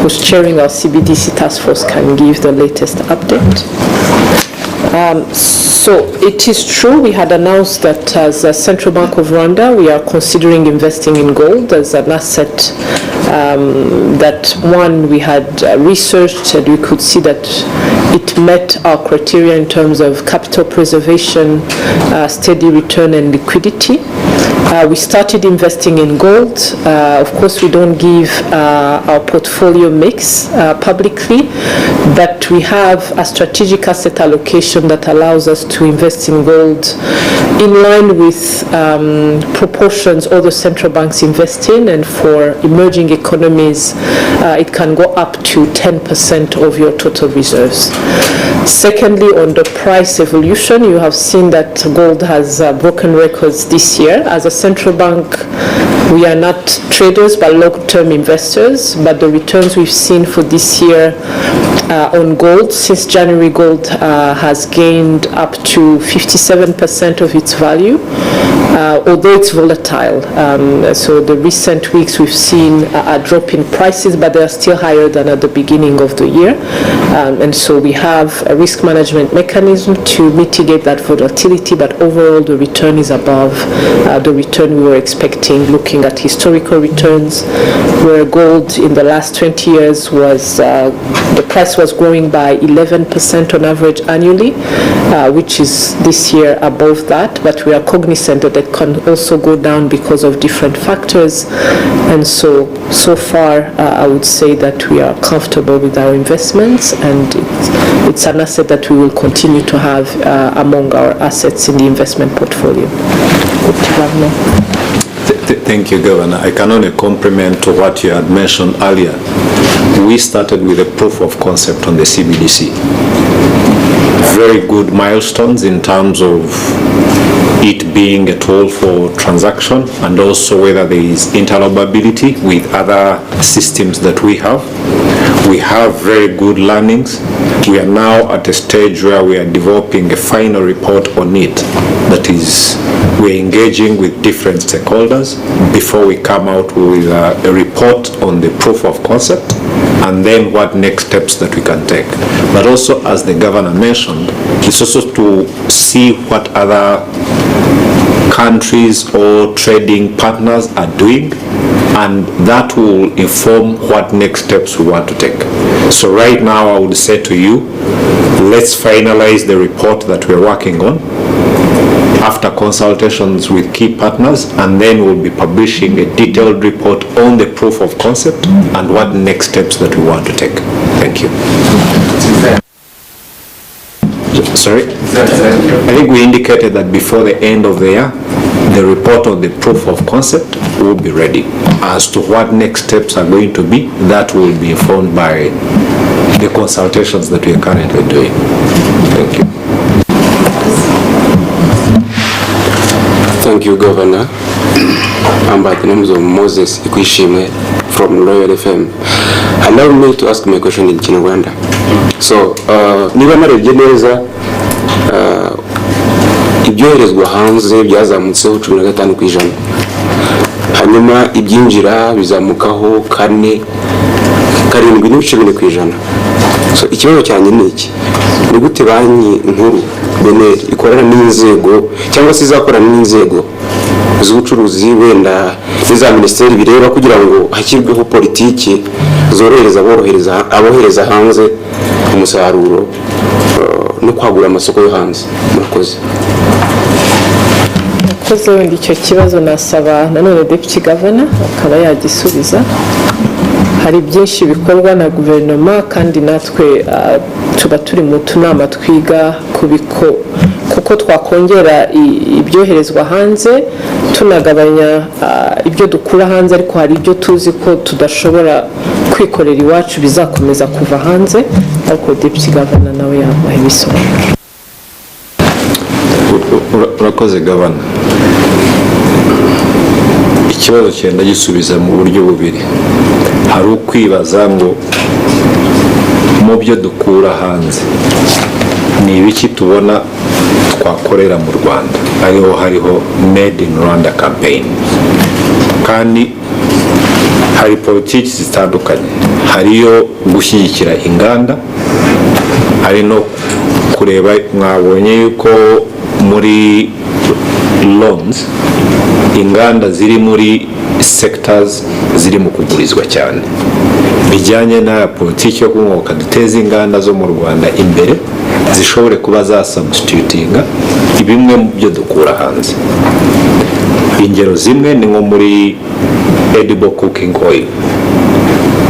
who's chairing our CBDC task force, can give the latest update. So it is true, we had announced that as a Central Bank of Rwanda, we are considering investing in gold as an asset that, one, we had researched and we could see that it met our criteria in terms of capital preservation, steady return and liquidity. We started investing in gold. Of course, we don't give our portfolio mix publicly, but we have a strategic asset allocation that allows us to invest in gold in line with proportions other central banks invest in, and for emerging economies, it can go up to 10% of your total reserves. Secondly, on the price evolution, you have seen that gold has broken records this year. As a central bank, we are not traders but long-term investors, but the returns we've seen for this year on gold, since January, gold has gained up to 57% of its value, although it's volatile. So the recent weeks we've seen a drop in prices, but they are still higher than at the beginning of the year. And so we have a risk management mechanism to mitigate that volatility, but overall the return is above the return we were expecting, looking at historical returns, where gold in the last 20 years was, the price was growing by 11% on average annually, which is this year above that, but we are cognizant that it can also go down because of different factors. And so far, I would say that we are comfortable with our investments, and it's an asset that we will continue to have among our assets in the investment portfolio. Thank you, Governor. I can only compliment to what you had mentioned earlier. We started with a proof of concept on the CBDC. Very good milestones in terms of it being a tool for transaction, and also whether there is interoperability with other systems that we have. We have very good learnings. We are now at a stage where we are developing a final report on it. That is, we're engaging with different stakeholders before we come out with a report on the proof of concept, and then what next steps that we can take. But also, as the governor mentioned, it's also to see what other countries or trading partners are doing, and that will inform what next steps we want to take. So right now I would say to you, let's finalize the report that we're working on after consultations with key partners, and then we'll be publishing a detailed report on the proof of concept and what next steps that we want to take. Thank you. Sorry? I think we indicated that before the end of the year, the report on the proof of concept will be ready. As to what next steps are going to be, that will be informed by the consultations that we are currently doing. Thank you. Thank you, Governor. I'm by the name of Moses Ikwishime from Royal FM. Allow me to ask my question in Rwanda. So, niba narebye neza ibyoherezwa hanze byazamutseho 15%, hanyuma ibyinjira bizamukaho 7.4%. So ikibazo cyane ni iki? Ni gute banki nkuru BNR ikorana n'inzego cyangwa se izakorana n'inzego z'ubucuruzi wenda n'iza minisiteri bireba kugira ngo hashyirweho politiki zorohereza abohereza hanze umusaruro no kwagura amasoko yo hanze? Murakoze. Wenda icyo kibazo nasaba nanone Deputy Governor akaba yagisubiza. Hari byinshi bikorwa na guverinoma, kandi natwe tuba turi mu tunama twiga kuko twakongera ibyoherezwa hanze tunagabanya ibyo dukura hanze, ariko hari ibyo tuzi ko tudashobora kwikorera iwacu bizakomeza kuva hanze, ariko Deputy Governor nawe yabaha ibisobanuro. Urakoze Governor. Ikibazo cyenda gisubiza mu buryo bubiri. Hari ukwibaza ngo mu byo dukura hanze ni ibiki tubona twakorera mu Rwanda, hariho Made in Rwanda campaign, kandi hari politiki zitandukanye. Hariyo gushyigikira inganda, hari no kureba, mwabonye yuko muri loans inganda ziri muri sectors ziri mu kugurizwa cyane, bijyanye na politiki yo kumwoka duteza inganda zo mu Rwanda imbere zishobore kuba za substitutinga bimwe mu byo dukura hanze. Ingero zimwe ni nko muri edible cooking oil,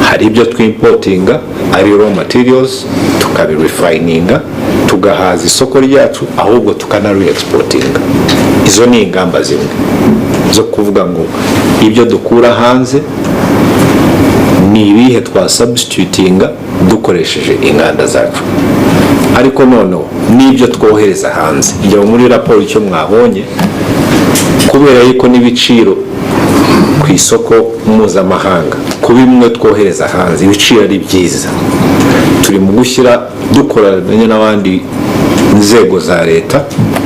hari ibyo twimportinga ari raw materials tukabirefininga tugahaza isoko ryacu, ahubwo tukana-re-exportinga. Izo ni ingamba zimwe zo kuvuga ngo ibyo dukura hanze ni ibihe twasubstitutinga dukoresheje inganda zacu, ariko noneho n'ibyo twohereza hanze. njya muri raporo icyo mwabonye, kubera yuko n'ibiciro ku isoko mpuzamahanga ku bimwe twohereza hanze ibiciro ari byiza, turi mu gushyira dukoranye n'abandi nzego za leta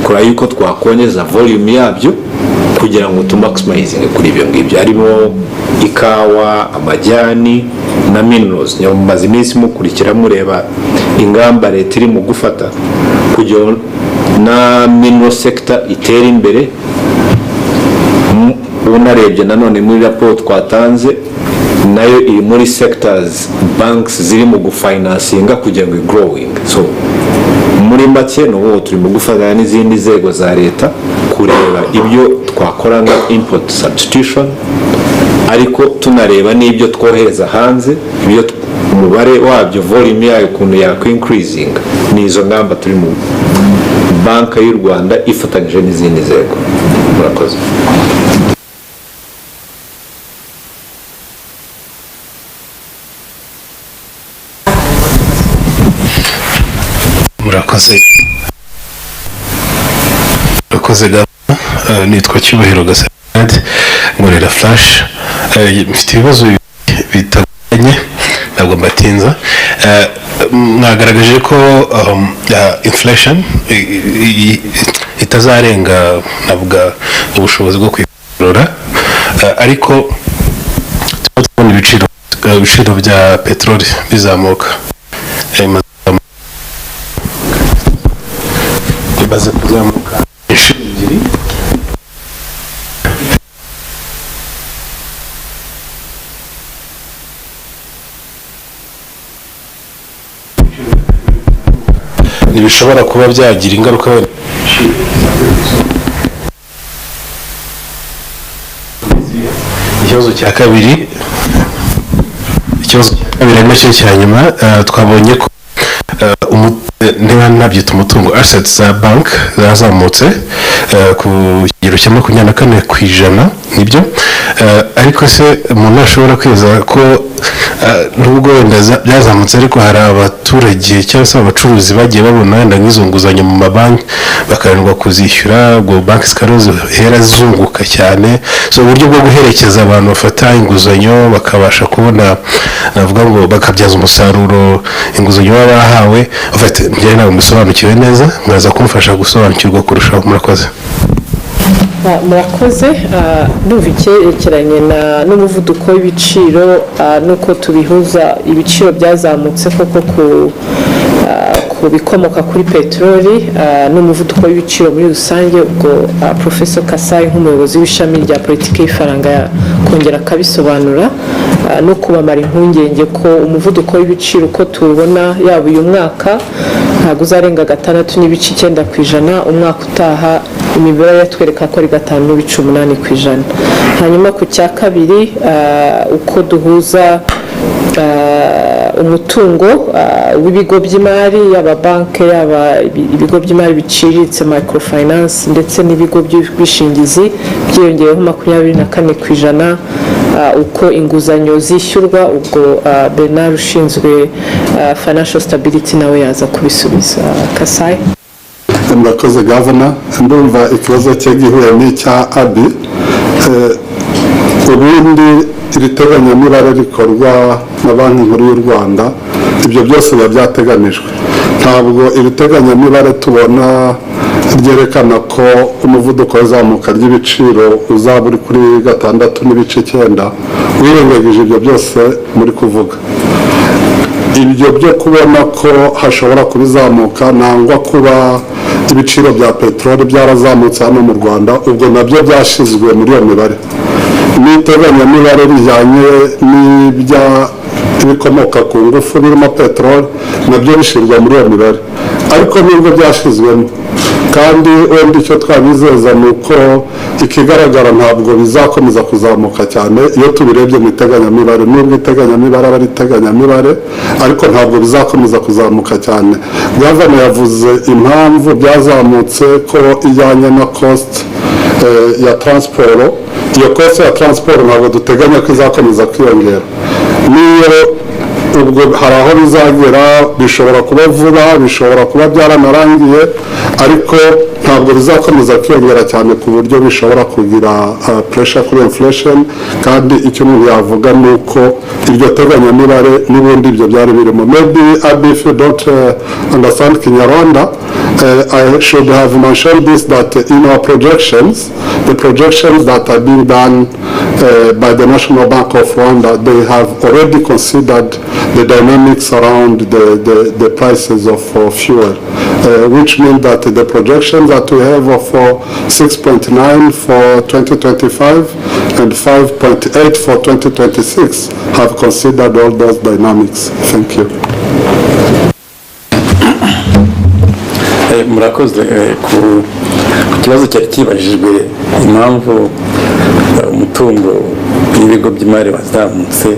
kora yuko twakongeza volume yabyo kugira ngo tumaximize kuri ibyo ngibyo, harimo ikawa, amajyani na minerals. Nyamaze iminsi mukurikira mureba ingamba leta iri mu gufata kugira na mineral sector itera imbere. Unarebye nanone muri raporo twatanze nayo iri muri sectors banks ziri mu gufinancinga kugira ngo growing. So muri make n'ubu turi mu gufatanya n'izindi nzego za leta kureba ibyo twakora nka import substitution, ariko tunareba n'ibyo twohereza hanze, ibyo umubare wabyo volume yayo ukuntu increasing. ni izo ngamba turi mu banka y'u Rwanda ifatanyije n'izindi nzego. Murakoze. murakoze gahunda. Nitwa Cyubahiro Gasarade nkorera flash. Mfite ibibazo bitandukanye ntabwo mbatinza. Mwagaragaje ko inflation itazarenga navuga ubushobozi bwo kwikorora, ariko tubona ibiciro bya peteroli bizamuka, bimaze kuzamuka inshuro ebyiri. Ntibishobora kuba byagira ingaruka. Ikibazo cya kabiri nacyo cya nyuma, twabonye ko niba nabyita umutungo assets za bank zarazamutse ku kigero cya 24%, nibyo. Ariko se umuntu ashobora kweza ko nubwo wenda byazamutse ariko hari abaturage cyangwa se abacuruzi bagiye babona wenda nk'izo nguzanyo mu mabanki bakarindwa kuzishyura, ubwo banki zikarohera zunguka cyane. So uburyo bwo guherekeza abantu bafata inguzanyo bakabasha kubona, navuga ngo bakabyaza umusaruro inguzanyo baba bahawe, njye ntabwo musobanukiwe neza, mwaza kumfasha gusobanukirwa kurushaho. Murakoze. Murakoze. Ndumva icyerekeranye n'umuvuduko w'ibiciro nuko tubihuza ibiciro byazamutse koko ku bikomoka kuri peteroli n'umuvuduko w'ibiciro muri rusange. Ubwo Professor Kasai nk'umuyobozi w'ishami rya politiki y'ifaranga kongera akabisobanura no kubamara impungenge ko umuvuduko w'ibiciro uko tubona yaba uyu mwaka ntabwo uzarenga 6.9%, umwaka utaha imibare yatwereka ko ari 5.8%. hanyuma ku cya kabiri uko duhuza umutungo w'ibigo by'imari, yaba banki, yaba ibigo by'imari biciriritse microfinance ndetse n'ibigo by'ubwishingizi byiyongeyeho 24%, uko inguzanyo zishyurwa. Ubwo Bernard ushinzwe financial stability nawe yaza kubisubiza. Kasai. Murakoze Governor. Ndumva ikibazo cye gihuye n'icya Abi. Ubundi iri teganyamibare rikorwa na Banki Nkuru y'u Rwanda, ibyo byose biba byateganijwe. Ntabwo iri teganyamibare tubona ryerekana ko umuvuduko w'izamuka ry'ibiciro uzaba uri kuri 6.9%, wirengagije ibyo byose muri kuvuga. Ibyo byo kubona ko hashobora kubizamuka nangwa kuba ibiciro bya peteroli byarazamutse hano mu Rwanda, ubwo nabyo byashizwe muri iyo mibare. N'iteganyamibare rijyanye n'ibikomoka ku ngufu birimo peteroli nabyo bishyirwa muri iyo mibare, ariko nubwo byashizwemo kandi wenda icyo twabizeza ni uko ikigaragara ntabwo bizakomeza kuzamuka cyane iyo tubirebye mu iteganyamibare. Nubwo iteganyamibare aba ari iteganyamibare, ariko ntabwo bizakomeza kuzamuka cyane. Gavana yavuze impamvu byazamutse ko ijyanye na cost ya transport. Iyo cost ya transport ntabwo duteganya ko izakomeza kwiyongera. niyo ubwo hari aho bizagera, bishobora kuba vuba, bishobora kuba byaranarangiye, ariko ntabwo bizakomeza kwiyongera cyane ku buryo bishobora kugira pressure kuri inflation. Kandi icyo umuntu yavuga ni uko iryo teganyamibare n'ubundi ibyo byari birimo. Maybe if you don't understand Kinyarwanda, I should have mentioned this, that in our projections, the projections that are being done by the National Bank of Rwanda, they have already considered the dynamics around the prices of fuel, which means that the projections that we have of 6.9 for 2025 and 5.8 for 2026 have considered all those dynamics. Thank you. Murakoze ku kibazo cyari kibajijwe impamvu umutungo w'ibigo by'imari wazamutse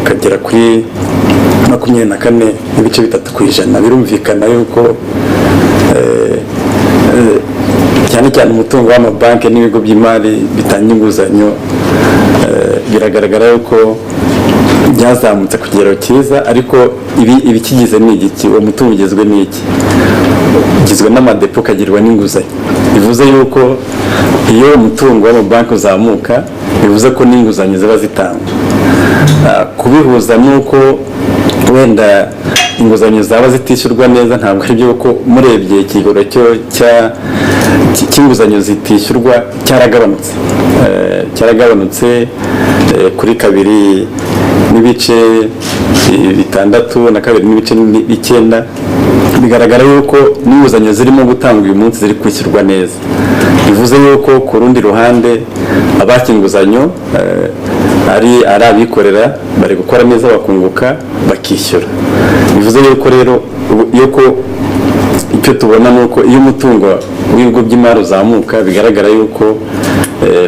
ukagera kuri 24.3%. Birumvikana yuko cyane cyane umutungo w'amabanki n'ibigo by'imari bitanga inguzanyo biragaragara yuko byazamutse ku kigero cyiza, ariko ibikigize ni iki? Uwo mutungo ugizwe n'iki? Ugizwe n'amadepo ukagirwa n'inguzanyo. Bivuze yuko iyo umutungo w'amabanki uzamuka, bivuze ko n'inguzanyo ziba zitangwa. Kubihuza nuko wenda inguzanyo zaba zitishyurwa neza, ntabwo ari byo, ko murebye ikigero cy'inguzanyo zitishyurwa cyaragabanutse kuri 2.6 na 2.9. Bigaragara yuko n'inguzanyo zirimo gutangwa uyu munsi ziri kwishyurwa neza. Bivuze yuko ku rundi ruhande abaka inguzanyo ari abikorera bari gukora neza, bakunguka, bakishyura. Bivuze yuko rero yuko icyo tubona nuko iyo umutungo w'ibigo by'imari uzamuka, bigaragara yuko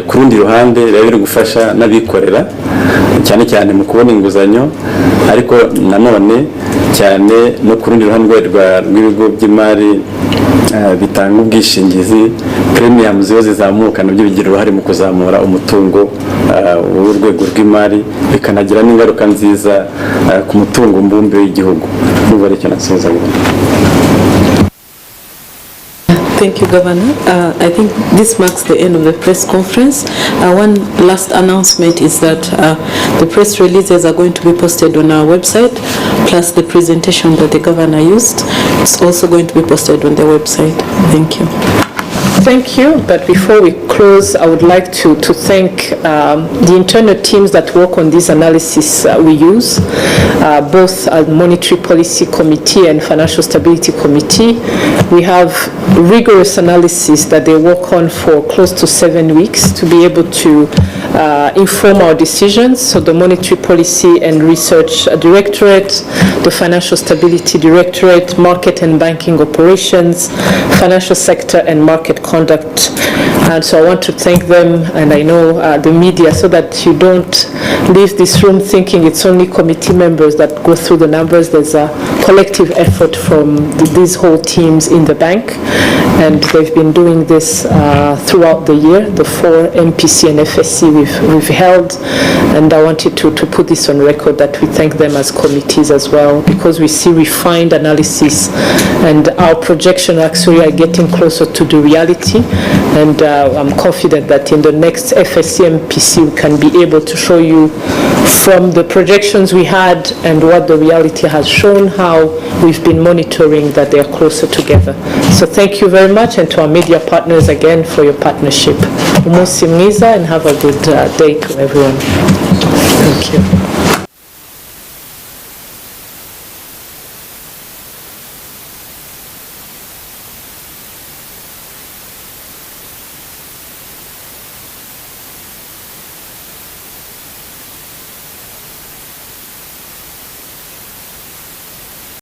ku rundi ruhande rero biri gufasha n'abikorera cyane cyane mu kubona inguzanyo, ariko nanone cyane no ku rundi ruhande rw'ibigo by'imari bitanga ubwishingizi, premium ziba zizamuka, nabyo bigira uruhare mu kuzamura umutungo w'urwego rw'imari, bikanagira n'ingaruka nziza ku mutungo mbumbe w'igihugu. N'ubu ari cyo nasoza. Thank you, Governor. I think this marks the end of the press conference. One last announcement is that the press releases are going to be posted on our website, plus the presentation that the Governor used. It's also going to be posted on the website. Thank you. Thank you. But before we close, I would like to thank the internal teams that work on this analysis we use, both Monetary Policy Committee and Financial Stability Committee. We have rigorous analysis that they work on for close to 7 weeks to be able to inform our decisions. So the Monetary Policy and Research Directorate, the Financial Stability Directorate, Market and Banking Operations, Financial Sector and Market Conduct. And so I want to thank them, and I know the media, so that you don't leave this room thinking it's only committee members that go through the numbers. There's a collective effort from these whole teams in the bank, and they've been doing this throughout the year, the 4 MPC and FSC we've held, and I wanted to put this on record that we thank them as committees as well, because we see refined analysis, and our projection actually are getting closer to the reality, and I'm confident that in the next FSC MPC we can be able to show you from the projections we had and what the reality has shown, how we've been monitoring that they are closer together. So thank you very much, and to our media partners again for your partnership. Umunsi mwiza, and have a good day to everyone. Thank you.